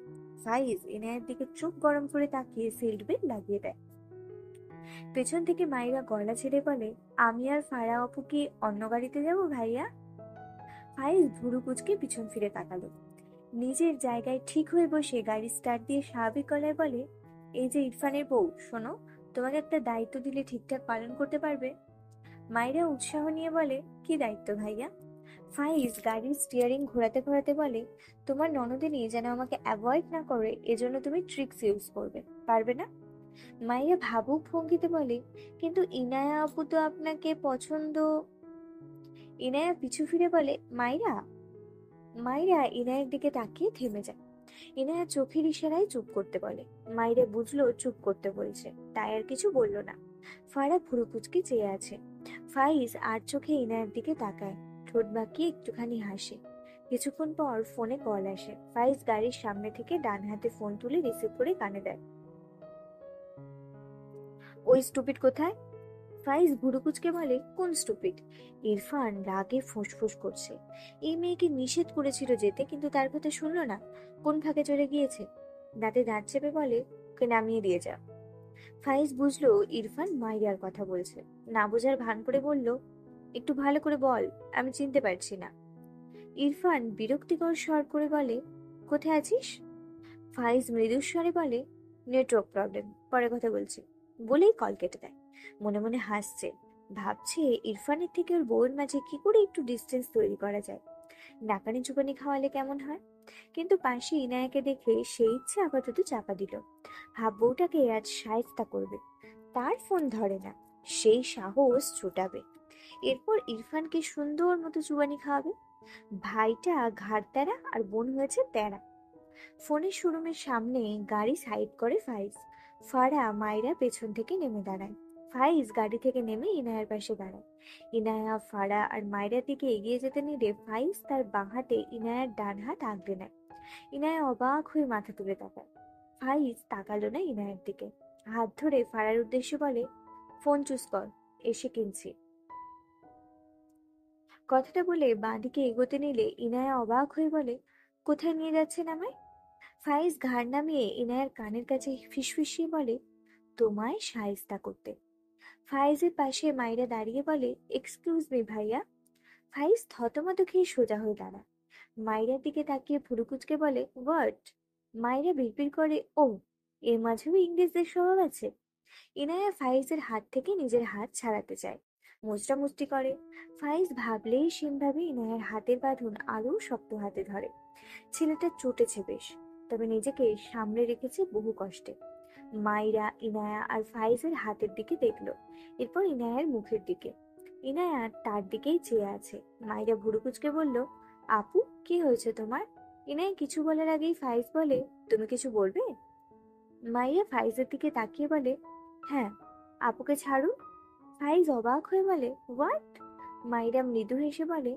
ফাইজ ইনায়ের দিকে চোখ গরম করে তাকিয়ে সিট বেল্ট লাগিয়ে দেয়। পেছন থেকে মাইরা গলা ছেড়ে বলে, আমি আর ফারা আপু কি অন্য গাড়িতে যাবো ভাইয়া? ফাইজ ভুরু কুচকে পিছন ফিরে তাকালো। নিজের জায়গায় ঠিক হয়ে বসে গাড়ি স্টার্ট দিয়ে স্বাভাবিক গলায় বলে, এই যে ইরফানের বউ, শোনো, তোমাকে একটা দায়িত্ব দিলে ঠিকঠাক পালন করতে পারবে? মাইরা উৎসাহ নিয়ে বলে, কি দায়িত্ব ভাইয়া? ফাইজ গাড়ির স্টিয়ারিং ঘোরাতে ঘোরাতে বলে, তোমার ননদিনী যেন আমাকে অ্যাভয়েড না করে এজন্য তুমি ট্রিক্স ইউজ করবে, পারবে না? মাইরা ভাবুক ভঙ্গিতে বলে, কিন্তু ইনায়া আপু তো আপনাকে পছন্দ। ইনায়া পিছু ফিরে বলে, মাইরা। মাইরা ইনায়ের দিকে তাকিয়ে থেমে যায়। ইনায়া চোখের ইশারায় চুপ করতে বলে। মাইরা বুঝলো চুপ করতে বলছে, তাই আর কিছু বলল না। ফারা ভুরু কুচকে চেয়ে আছে। ফাইজ আর চোখে ইনায়ের দিকে তাকায়, ঠোঁট বাঁকিয়ে একটুখানি হাসে। কিছুক্ষণ পর ফোনে কল আসে। ফাইজ গাড়ির সামনে থেকে ডান হাতে ফোন তুলে রিসিভ করে কানে দেয়। ওই স্টুপিড কোথায়? ফাইজ ভুরু কুচকে বলে, কোন স্টুপিড? ইরফান রাগে ফুঁসফুস করছে। এই মেয়েকে নিষেধ করেছিল যেতে, কিন্তু তার কথা শুনলো না। কোন ফাঁকে চলে গিয়েছে? দাঁতে দাঁত চেপে বলে, ওকে নামিয়ে দিয়ে যা। ফাইজ বুঝলো ইরফান মাইরার কথা বলছে। না বোঝার ভান করে বলল, একটু ভালো করে বল, আমি চিনতে পারছি না। ইরফান বিরক্তিকর স্বর করে বলে, কোথায় আছিস? ফাইজ মৃদু স্বরে বলে, নেটওয়ার্ক প্রবলেম, পরে কথা বলছি, বলেই কল কেটে দেয়। মনে মনে হাসছে, ভাবছে ইরফানের থেকে ওর বউয়ের মাঝে কি করে একটু ডিস্টেন্স তৈরি করা যায়, নাকানি চুপানি খাওয়ালে কেমন হয়। কিন্তু পাশে ইনায়াকে দেখে সেই ইচ্ছে আপাতত চাপা দিল। হাব বউটাকে আজ শায়েস্তা করবে। তার ফোন ধরে না, সেই সাহস ছোটাবে। এরপর ইরফানকে সুন্দর মতো চুবানি খাওয়াবে। ভাইটা ঘাড় তেরা আর বোন হয়েছে তেরা। ফোনের শোরুমের সামনে গাড়ি সাইড করে ফাইজ। ফারা মাইরা পেছন থেকে নেমে দাঁড়ায়। ফাইজ গাড়ি থেকে নেমে ইনায়ার পাশে দাঁড়ায়। ইনায়া ফারা আর মাইরার দিকে এগিয়ে যেতে নিলে ফাইজ তার বাঁ হাতে ইনায়ার ডান হাত আগলে নেয়। ইনায়া অবাক হয়ে মাথা তুলে তাকায়। ফাইজ তাকালো না ইনায়ার দিকে। হাত ধরে ফারার উদ্দেশ্যে বলে, ফোন চুজ কর, এসে কিনছি। কথাটা বলে বাঁদিকে এগোতে নিলে ইনায়া অবাক হয়ে বলে, কোথায় নিয়ে যাচ্ছেন আমায়? ফাইজ ঘাড় নামিয়ে ইনায়ার কানের কাছে ফিসফিসিয়ে বলে, তোমায় শায়েস্তা করতে। ফাইজের পাশে মাইরা দাঁড়িয়ে বলে, এক্সকিউজ মি ভাইয়া। ফাইজ থতমত খেয়ে সোজা হয়ে দাঁড়ায়। মাইরার দিকে তাকিয়ে ভুরু কুঁচকে বলে, হোয়াট? মাইরা বিড়বিড় করে, ও, এর মাঝেও ইংরেজদের স্বভাব আছে। ইনায়া ফাইজের হাত থেকে নিজের হাত ছাড়াতে চায়, মুচড়ামুচড়ি করে। ফাইজ ভাবলেই ভাবে ইনায়ার হাতের বাঁধন আরো শক্ত হাতে ধরে। ছেলেটা চটেছে বেশ। তবে নিজেকে সামলে রেখেছে বহু কষ্টে। মাইরা, ইনায়া আর ফাইজের হাতের দিকে দেখলো, এরপর ইনায়ার মুখের দিকে। ইনায়া তার দিকেই চেয়ে আছে। মাইরা ভুরু কুঁচকে বলল, আপু, কি হয়েছে তোমার? ইনায়া কিছু বলার আগেই ফাইজ বলে, তুমি কিছু বলবে? মাইরা ফাইজের দিকে তাকিয়ে বলে, হ্যাঁ, আপুকে ছাড়ুন। ফাইজ অবাক হয়ে বলে, হোয়াট? মাইরা মৃদু হেসে বলে,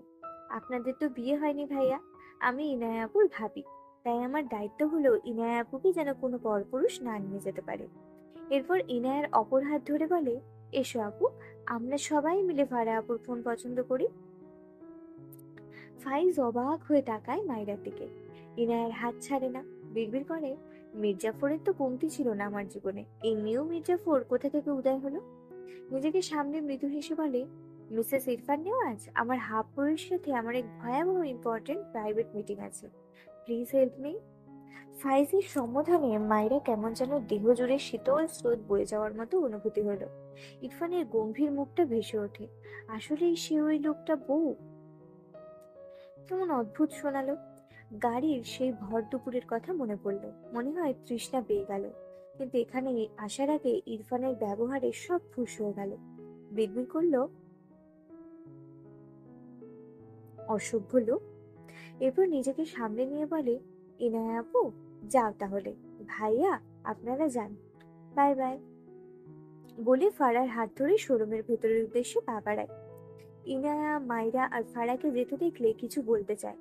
আপনাদের তো বিয়ে হয়নি ভাইয়া, আমি ইনায়া আপুর ভাবি, তাই আমার দায়িত্ব হলো ইনায়া আপুকে যেন কোনো পরপুরুষ না নিয়ে যেতে পারে। এরপর ইনায়ার অপর হাত ধরে বলে, এসো আপু, আমরা সবাই মিলে ফারা আপুর ফোন পছন্দ করি। ফাইজ অবাক হয়ে তাকায় মাইরার দিকে। ইনায়ার হাত ছাড়ে না, বিড়বিড় করে, মির্জাফরের তো কমতি ছিল না আমার জীবনে, এই নিউ মির্জাফর কোথা থেকে উদয় হলো? নিজেকে সামনে মৃদু হেসে বলে, মিসেস ইরফান নেওয়াজ, আমার হাফপুরের সাথে আমার এক ভয়াবহ ইম্পর্টেন্ট প্রাইভেট মিটিং আছে, প্লিজ হেল্প মি। ফাইজের সম্বোধনে মায়েরা কেমন যেন দেহ জুড়ে শীতল স্রোত বয়ে যাওয়ার মতো অনুভূতি হলো। ইরফানের গম্ভীর মুখটা ভেসে ওঠে, আসলেই সে ওই লোকটা বউ? কেমন অদ্ভুত শোনালো। গাড়ির সেই ভর দুপুরের কথা মনে পড়ল, মনে হয় তৃষ্ণা পেয়ে গেল। কিন্তু এখানে আসার আগে ইরফানের ব্যবহারে সব ফুস হয়ে গেল। বিড়বিড় করলো, অসভ্য লোক। এরপর নিজেকে সামনে নিয়ে বলে, ইনায়া আপু, যাও তাহলে, ভাইয়া আপনারা যান, বাই বাই। বলে ফারার হাত ধরে শোরুমের ভেতরের উদ্দেশ্যে পা বাড়ায়। ইনায়া, মাইরা আর ফারাকে যেতে দেখলে কিছু বলতে চায়,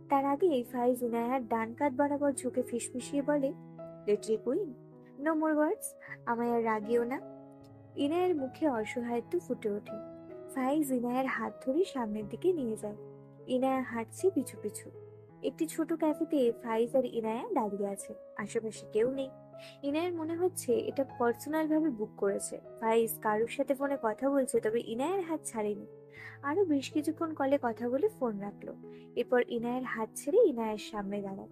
তার আগে ফাইজ ইনায়ার ডান কাঁধ বরাবর ঝুঁকে ফিসফিসিয়ে বলে, লিটল কুইন, নো মোর ওয়ার্ডস, আমায় আর রাগিও না। ইনায়ার মুখে অসহায়ত্ব ফুটে ওঠে। ফাইজ ইনায়ার হাত ধরে সামনের দিকে নিয়ে যায়। ইনায়া হাঁটছে পিছু পিছু। একটি ছোট ক্যাফেতে ফাইজ আর ইনায়া দাঁড়িয়ে আছে, আশেপাশে কেউ নেই। ইনায়ার মনে হচ্ছে এটা পার্সোনাল ভাবে বুক করেছে। ফাইজ কারোর সাথে ফোনে কথা বলছে, তবে ইনায়ার হাত ছাড়েনি। আরো বেশ কিছুক্ষণ কলে কথা বলে ফোন রাখলো। এরপর ইনায়ার হাত ছেড়ে ইনায়ার সামনে দাঁড়ায়।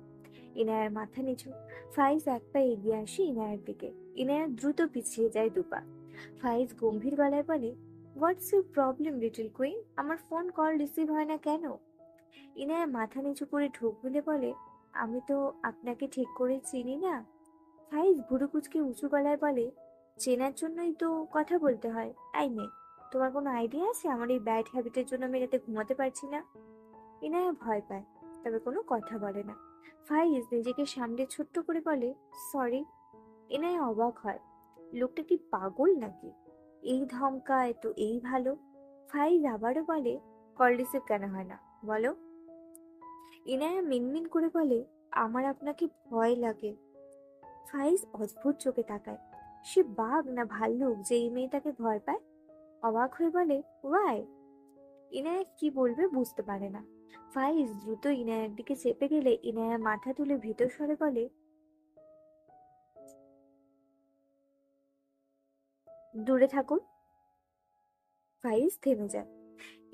ইনায়ার মাথা নিচু। ফাইজ এক পা এগিয়ে আসে ইনায়ার দিকে। ইনায়া দ্রুত পিছিয়ে যায় দুপা। ফাইজ গম্ভীর গলায় বলে, what's your problem little queen? আমার ফোন কল রিসিভ হয় না কেন? ইনায়া মাথা নিচু করে ঢোক গিলে বলে, আমি তো আপনাকে ঠিক করে চিনি না। ফাইজ ভুরু কুচকে উঁচু গলায় বলে, চেনার জন্যই তো কথা বলতে হয়। এই মেয়ে, তোমার কোনো আইডিয়া আছে আমার এই ব্যাড হ্যাবিটের জন্য আমি রাতে ঘুমাতে পারছি না? ইনায়া ভয় পায়, তবে কোনো কথা বলে না। ফাইজ নিজেকে সামনে ছোট্ট করে বলে, সরি। ইনায়া অবাক হয়, লোকটা কি পাগল নাকি? এই ধমকায় তো এই ভালো। ফাইজ আবারও বলে, কল রিসিভ কেন হয় না বলো? ইনায়া মিনমিন করে বলে, আমার আপনাকে ভয় লাগে। ফাইজ অদ্ভুত চোখে তাকায়। সে বাঘ না ভাল্লুক যে এই মেয়েটাকে ভয় পায়? অবাক হয়ে বলে, ওয়াই? ইনায়া কি বলবে বুঝতে পারে না। ফাইজ দ্রুত ইনায়ার দিকে চেপে গেলে ইনায়া মাথা তুলে ভীতর স্বরে বলে, দূরে থাকুন। ফাইজ থেমে যায়।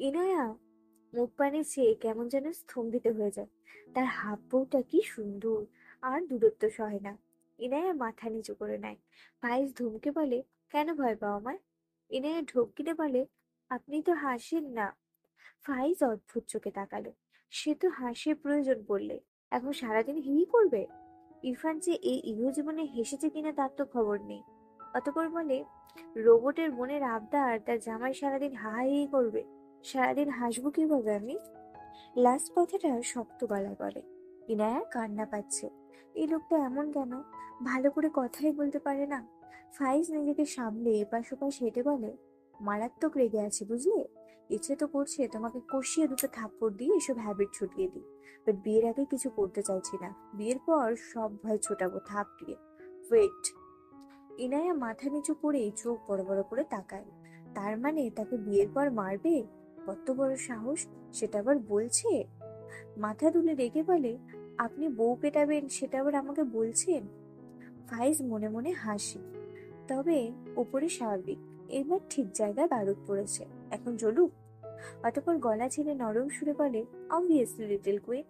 ইনায়া মুখ পানে চেয়ে কেমন যেন স্তম্ভিত হয়ে যায়। তার হাব বউটা কি সুন্দর, আর দূরত্ব সহে না। ইনায়া মাথা নিচু করে নেয়। ফাইজ ধমকে বলে, কেন ভয় পাও আমায়? ইনায়া ঢোক গিলে বলে, আপনি তো হাসেন না। ফাইজ অদ্ভুত চোখে তাকালো। সে তো হাসির প্রয়োজন পড়লে এখন সারাদিন হি করবে। ইরফান যে এই ইহ জীবনে হেসেছে কিনা তার তো খবর নেই। অতঃপর বলে, রোবটের মনের আবদার তার জামাই সারাদিন হাহাহি করবে, সারাদিন হাসবো কিভাবে আমি? লাস্ট কথাটা শক্ত গলায় বলে। ইনায়া কান্না পাচ্ছে। এই লোকটা এমন কেন? ভালো করে কথাই বলতে পারে না। ফাইজ নিজেকে সামলে এপাশ ওপাশ হেঁটে বলে, মারাত্মক রেগে আছে বুঝলে। ইচ্ছে তো করছে তোমাকে কষিয়ে দুটো থাপ্পড় দিয়ে এসব হ্যাবিট ছুটিয়ে দিই, বাট বিয়ের আগে কিছু করতে চাইছি না। বিয়ের পর সব ভয় ছোটাবো থাপ দিয়ে। ওয়েট। ইনায়া মাথা নিচু করে চোখ বড় বড় করে তাকায়। তার মানে তাকে বিয়ের পর মারবে? কত বড় সাহস, সেটা আবার বলছে। মাথা তুলে রেগে বলে, আপনি বউ পেটাবেন সেটা আবার আমাকে বলছেন? ফাইজ মনে মনে হাসি, তবে উপরে স্বাভাবিক। এবার ঠিক জায়গায় বারুদ পড়েছে, এখন জ্বলুক। অতঃপর গলা ছেড়ে নরম সুরে বলে, অবভিয়াসলি লিটল কুইন,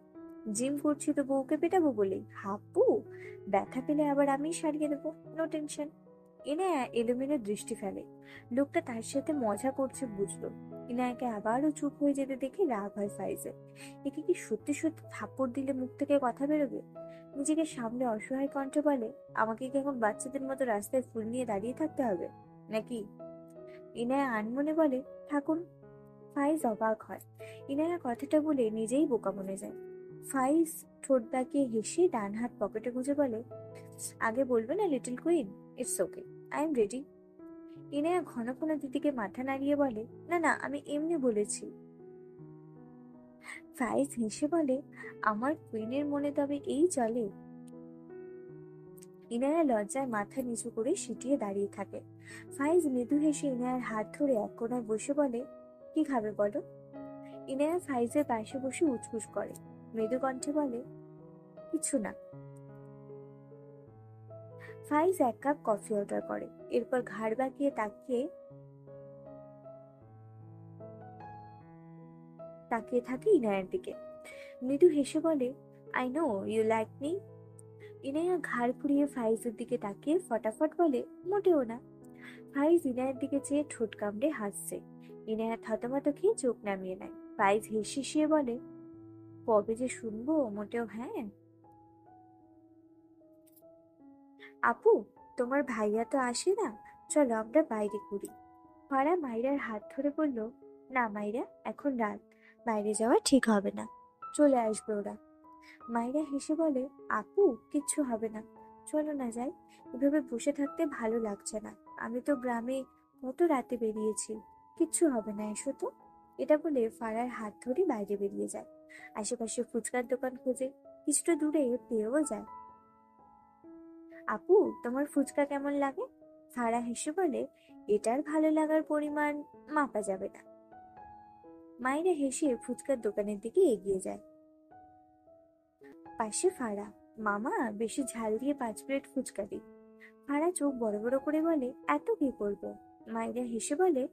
জিম করছি তো বউকে পেটাবো বলে? হাপ্পু, ব্যথা পেলে আবার আমি সারিয়ে দেবো, নো টেনশন। ইনায়া এলোমেলো দৃষ্টি ফেলে। লোকটা তার সাথে মজা করছে বুঝলো। ইনায়াকে আবারও চুপ হয়ে যেতে দেখে রাগ হয় ফাইজের। একে কি সত্যি সত্যি থাপ্পড় দিলে মুখ থেকে কথা বেরোবে? নিজেকে সামনে অসহায় কণ্ঠে বলে, আমাকে কি এখন বাচ্চাদের মতো রাস্তায় ফুল নিয়ে দাঁড়িয়ে থাকতে হবে নাকি? ইনায়া আনমনে বলে, থাকুন। ফাইজ অবাক হয়। ইনায়া কথাটা বলে নিজেই বোকা মনে যায়। ফাইজ ঠোঁট বাঁকিয়ে হেসে ডান হাত পকেটে গুঁজে বলে, আগে বলবে না little queen? It's okay, I am ready. Inaya ঘন ঘন দিদিকে মাথা নাড়িয়ে বলে, না না, আমি এমনি বলেছি। ফাইজ হেসে বলে, আমার কুইনের মনে তবে এই চলে? ইনায়া লজ্জায় মাথা নিচু করে সিটিয়ে দাঁড়িয়ে থাকে। ফাইজ মৃদু হেসে ইনায়ার হাত ধরে এক কোনায় বসে বলে, কি খাবে বলো? ইনায়া ফাইজের পাশে বসে উঠবুস করে। মৃদু কণ্ঠে বলে, কিছু না। ফাইজ এক কাপ কফি অর্ডার করে। এরপর ঘাড় বাঁকিয়ে তাকিয়ে তাকিয়ে থাকে ইনায়ার দিকে। মৃদু হেসে বলে, I know you like me. Inaya ঘাড় ঘুরিয়ে ফাইজের দিকে তাকিয়ে ফটাফট বলে, মোটেও না। ফাইজ ইনায়ার দিকে চেয়ে ঠোঁট কামড়ে হাসছে। ইনায়া থতমত খেয়ে চোখ নামিয়ে নেয়। ফাইজ হেসে বলে, কবে যে শুনবো মোটেও হ্যাঁ। আপু, তোমার ভাইয়া তো আসে না, চলো আমরা বাইরে ঘুরি। ফারা মাইরার হাত ধরে বলল, না মাইরা, এখন রাত, বাইরে যাওয়া ঠিক হবে না, চলে আসবে ওরা। মাইরা হেসে বলে, আপু কিচ্ছু হবে না, চলো না যাই। এভাবে বসে থাকতে ভালো লাগছে না। আমি তো গ্রামে কত রাতে বেরিয়েছি, কিচ্ছু হবে না, এসো তো। এটা বলে ফারার হাত ধরে বাইরে বেরিয়ে যায়। আশেপাশে ফুচকার দোকান খোঁজে, কিছুটা দূরে পেয়েও যায়। আপু, তোমার ফুচকা কেমন লাগে? ফারা হেসে বলে, এটার ভালো লাগার পরিমাণ মাপা যাবে না। মাইরা হেসে ফুচকার দোকানের দিকে এগিয়ে যায়। পাশে ফারা, মামা বেশি ঝাল দিয়ে 5 প্লেট ফুচকা দিই। ফারা চোখ বড় বড় করে বলে, এত কি করবো? মাইরা হেসে বলে,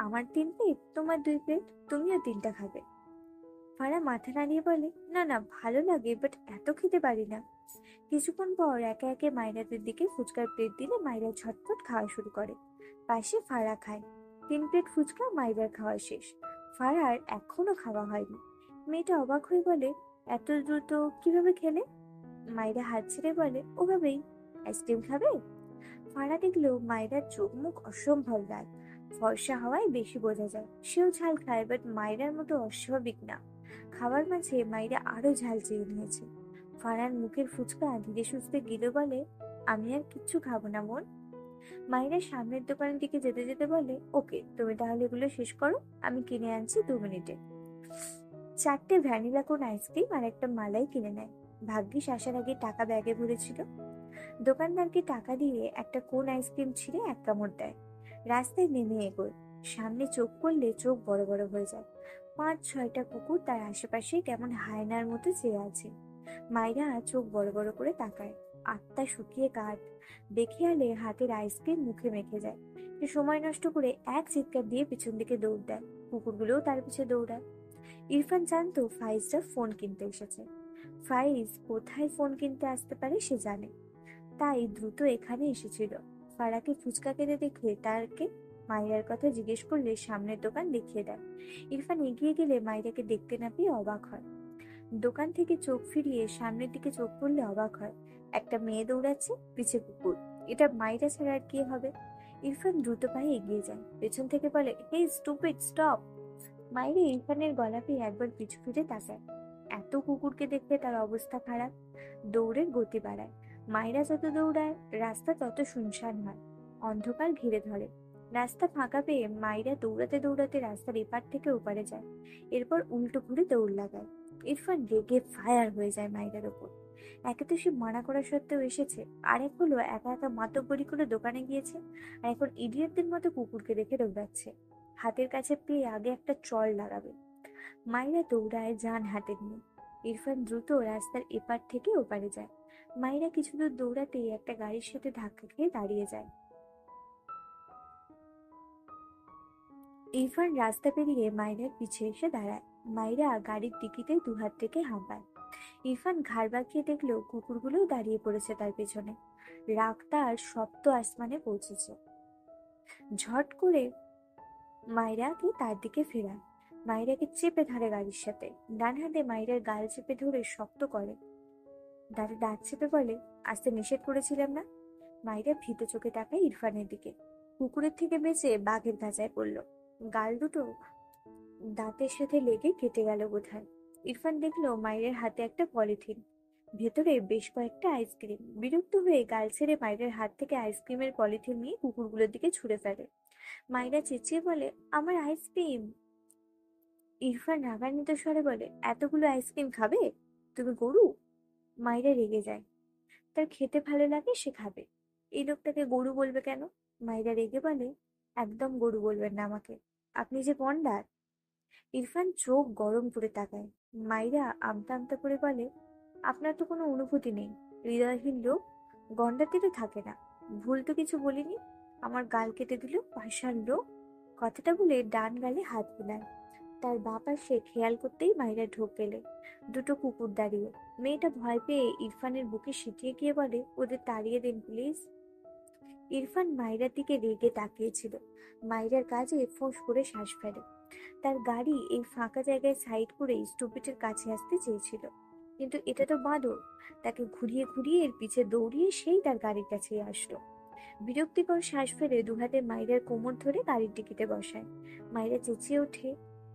আমার 3 প্লেট, তোমার 2 প্লেট, তুমিও 3টা খাবে। ফারা মাথা নাড়িয়ে বলে, না না, ভালো লাগে, বাট এত খেতে পারি না। কিছুক্ষণ পর একে একে মাইরাদের দিকে ফুচকার প্লেট দিলে মাইরা ঝটপট খাওয়া শুরু করে। পাশে ফারা খায়। 3 প্লেট ফুচকা মাইরার খাওয়া শেষ। ফারার এখনো খাওয়া হয়নি। মেয়েটা অবাক হয়ে বলে, এত দ্রুত কিভাবে খেলে? মাইরা হাত ছেড়ে বলে, ওভাবেই। আইসক্রিম খাবে? ফারা দেখলো মাইরার চোখ মুখ অসম্ভব লাল। ফর্সা হওয়ায় বেশি বোঝা যায় সেও ঝাল খায়, বাট মাইরার মতো অস্বাভাবিক না। খাবার মাঝে মাইরা আরো ঝাল চেয়ে নিয়েছে। ফারার মুখের ফুচকা ধীরে সুস্থে গিলে বলে, আমি আর কিচ্ছু খাবো না বোন। মাইরা সামনের দোকানের দিকে যেতে যেতে বলে, ওকে, তুমি তাহলে এগুলো শেষ করো, আমি কিনে আনছি 2 মিনিটে। 4টে ভ্যানিলা কোন আইসক্রিম আর একটা মালাই কিনে নেয়। ভাগ্যিস আসার আগে টাকা ব্যাগে ভরেছিল। দোকানদারকে টাকা দিয়ে একটা কোন আইসক্রিম ছিঁড়ে এক কামড় দেয়। রাস্তায় নেমে এগোয়। সামনে চোখ পড়লে চোখ বড় বড় হয়ে যায়। 5-6টা কুকুর তার আশেপাশে কেমন হায়নার মতো চেয়ে আছে। মাইরা চোখ বড় বড় করে তাকায়। আত্মা শুকিয়ে কাঠ। বেখেয়ালে হাতের আইসক্রিম মুখে মেখে যায়। সে সময় নষ্ট করে এক চিৎকার দিয়ে পিছন দিকে দৌড় দেয়। কুকুরগুলোও তার পিছে দৌড়ায়। ইরফান জানতো ফাইজরা ফোন কিনতে এসেছে। ফাইজ কোথায় ফোন কিনতে আসতে পারে সে জানে, তাই দ্রুত এখানে এসেছিল। ফারাকে ফুচকা খেতে দেখলে তারকে মাইরার কথা জিজ্ঞেস করলে সামনের দোকান দেখিয়ে দেয়। ইরফান এগিয়ে গেলে মাইরাকে দেখতে না পেয়ে অবাক হয়। দোকান থেকে চোখ ফিরিয়ে সামনের দিকে চোখ পড়লে অবাক হয়। একটা মেয়ে দৌড়াচ্ছে, পিছে কুকুর। এটা মাইরা ছাড়া আর কে হবে? ইরফান দ্রুত পায়ে এগিয়ে যায়। পেছন থেকে বলে, হে স্টুপিড, স্টপ। মাইরা ইরফানের গলা পেয়ে একবার পিছু ফিরে তাকায়। এত কুকুরকে দেখলে তার অবস্থা খারাপ। দৌড়ের গতি বাড়ায়। মাইরা যত দৌড়ায় রাস্তা তত শুনশান হয়। অন্ধকার ঘিরে ধরে। রাস্তা ফাঁকা পেয়ে মাইরা দৌড়াতে দৌড়াতে রাস্তার এপার থেকে ওপারে যায়। এরপর উল্টো ঘুরে দৌড় লাগায়। ইরফান রেগে ফায়ার হয়ে যায় মাইরার ওপর। একে তো সে মানা করা সত্ত্বেও এসেছে, আর এক হলো একা একা মাতব্বরি করে দোকানে গিয়েছে, আর এখন ইডিয়টদের মতো কুকুরকে দেখে দৌড়াচ্ছে। হাতের কাছে পেয়ে আগে একটা চড় লাগাবে। মাইরা দৌড়ায় যান হাতে নিয়ে। ইরফান দ্রুত রাস্তার এপার থেকে ওপারে যায়। মাইরা কিছু দূর দৌড়াতেই একটা গাড়ির সাথে ধাক্কা খেয়ে দাঁড়িয়ে যায়। ইরফান রাস্তা পেরিয়ে মাইরার পিছে এসে দাঁড়ায়। মাইরা গাড়ির ডিকিতে 2 হাত থেকে হাঁপায়। ইরফান ঘাড় বাঁকিয়ে দেখলো কুকুরগুলোও দাঁড়িয়ে পড়েছে তার পেছনে। রাগ তার সপ্ত আসমানে পৌঁছেছে। ঝট করে মায়রাকে তার দিকে ফেরায়, মায়রাকে চেপে ধরে গাড়ির সাথে। ডান হাতে মায়রার গাল চেপে ধরে শক্ত করে, দাঁত চেপে বলে, আসতে নিষেধ করেছিলাম না? মায়রা ভীত চোখে তাকায় ইরফানের দিকে। কুকুরের থেকে বেঁচে বাঘের খাঁচায় পড়লো। গাল দুটো দাঁতের সাথে লেগে কেটে গেল বোধহয়। ইরফান দেখলো মায়ের হাতে একটা পলিথিন, ভেতরে বেশ কয়েকটা আইসক্রিম। বিরক্ত হয়ে গাল ছেড়ে মায়ের হাত থেকে আইসক্রিমের পলিথিন নিয়ে কুকুরগুলোর দিকে ছুঁড়ে ফেলে। মায়েরা চেঁচিয়ে বলে, আমার আইসক্রিম! ইরফান রাগান্বিত স্বরে বলে, এতগুলো আইসক্রিম খাবে? তুমি গরু? মায়েরা রেগে যায়। তার খেতে ভালো লাগে, সে খাবে। এই লোকটাকে গরু বলবে কেন? মায়েরা রেগে বলে, একদম গরু বলবেন না আমাকে, আপনি যে গন্ডার। ইরফান চোখ গরম করে তাকায়। মাইরা আমতা আমতা করে বলে, আপনার তো কোনো অনুভূতি নেই, হৃদয়হীন লোক। গন্ডারদেরও থাকে না। ভুল তো কিছু বলিনি। আমার গাল কেটে দিল পাষাণ লোক। কথাটা বলে ডান গালে হাত বুলায়। তার বাঁ পাশে খেয়াল করতেই মাইরা ঢোক গেলে দুটো কুকুর দাঁড়িয়ে। মেয়েটা ভয় পেয়ে ইরফানের বুকে সিটিয়ে গিয়ে বলে, ওদের তাড়িয়ে দিন প্লিজ। ইরফান মাইরার দিকে রেগে তাকিয়েছিল। মাইরার কাজে ফোঁস করে শ্বাস ফেলে। তার গাড়ি এই ফাঁকা জায়গায় সাইড করে স্টুপিটের কাছে আসতে চেয়েছিল, কিন্তু এটা তো বাঁদর। তাকে ঘুরিয়ে ঘুরিয়ে এর পিছে দৌড়িয়ে সেই তার গাড়ির কাছে আসলো। বিরক্তিকর শ্বাস ফেলে দুহাতে মাইরার কোমর ধরে গাড়ির ডিকিতে বসায়। মাইরা চেঁচিয়ে ওঠে,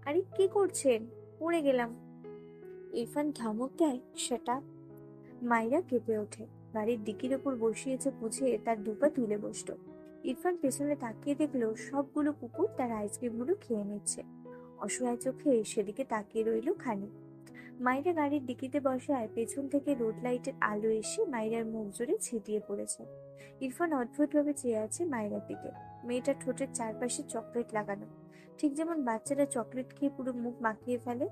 আরে কি করছেন? পড়ে গেলাম। ইরফান ধমক দেয়, শাট আপ। মাইরা কেঁপে ওঠে। গাড়ির ডিকির ওপর বসিয়েছে বুঝে তার দুপা তুলে বসলো। ইরফান পেছনে তাকিয়ে দেখলো সবগুলো কুকুর তার আইসক্রিমগুলো খেয়ে নিচ্ছে। অসহায় চোখে সেদিকে তাকিয়ে রইল খানি। মাইরা গাড়ির ডিকিতে বসায় পেছন থেকে রোড লাইটের আলো এসে মাইরার মুখ জুড়ে ছিটিয়ে পড়েছে। ইরফান অদ্ভুতভাবে চেয়ে আছে মাইরার দিকে। মেয়েটার ঠোঁটের চারপাশে চকলেট লাগানো, ঠিক যেমন বাচ্চারা চকলেট খেয়ে পুরো মুখ মাখিয়ে ফেলে।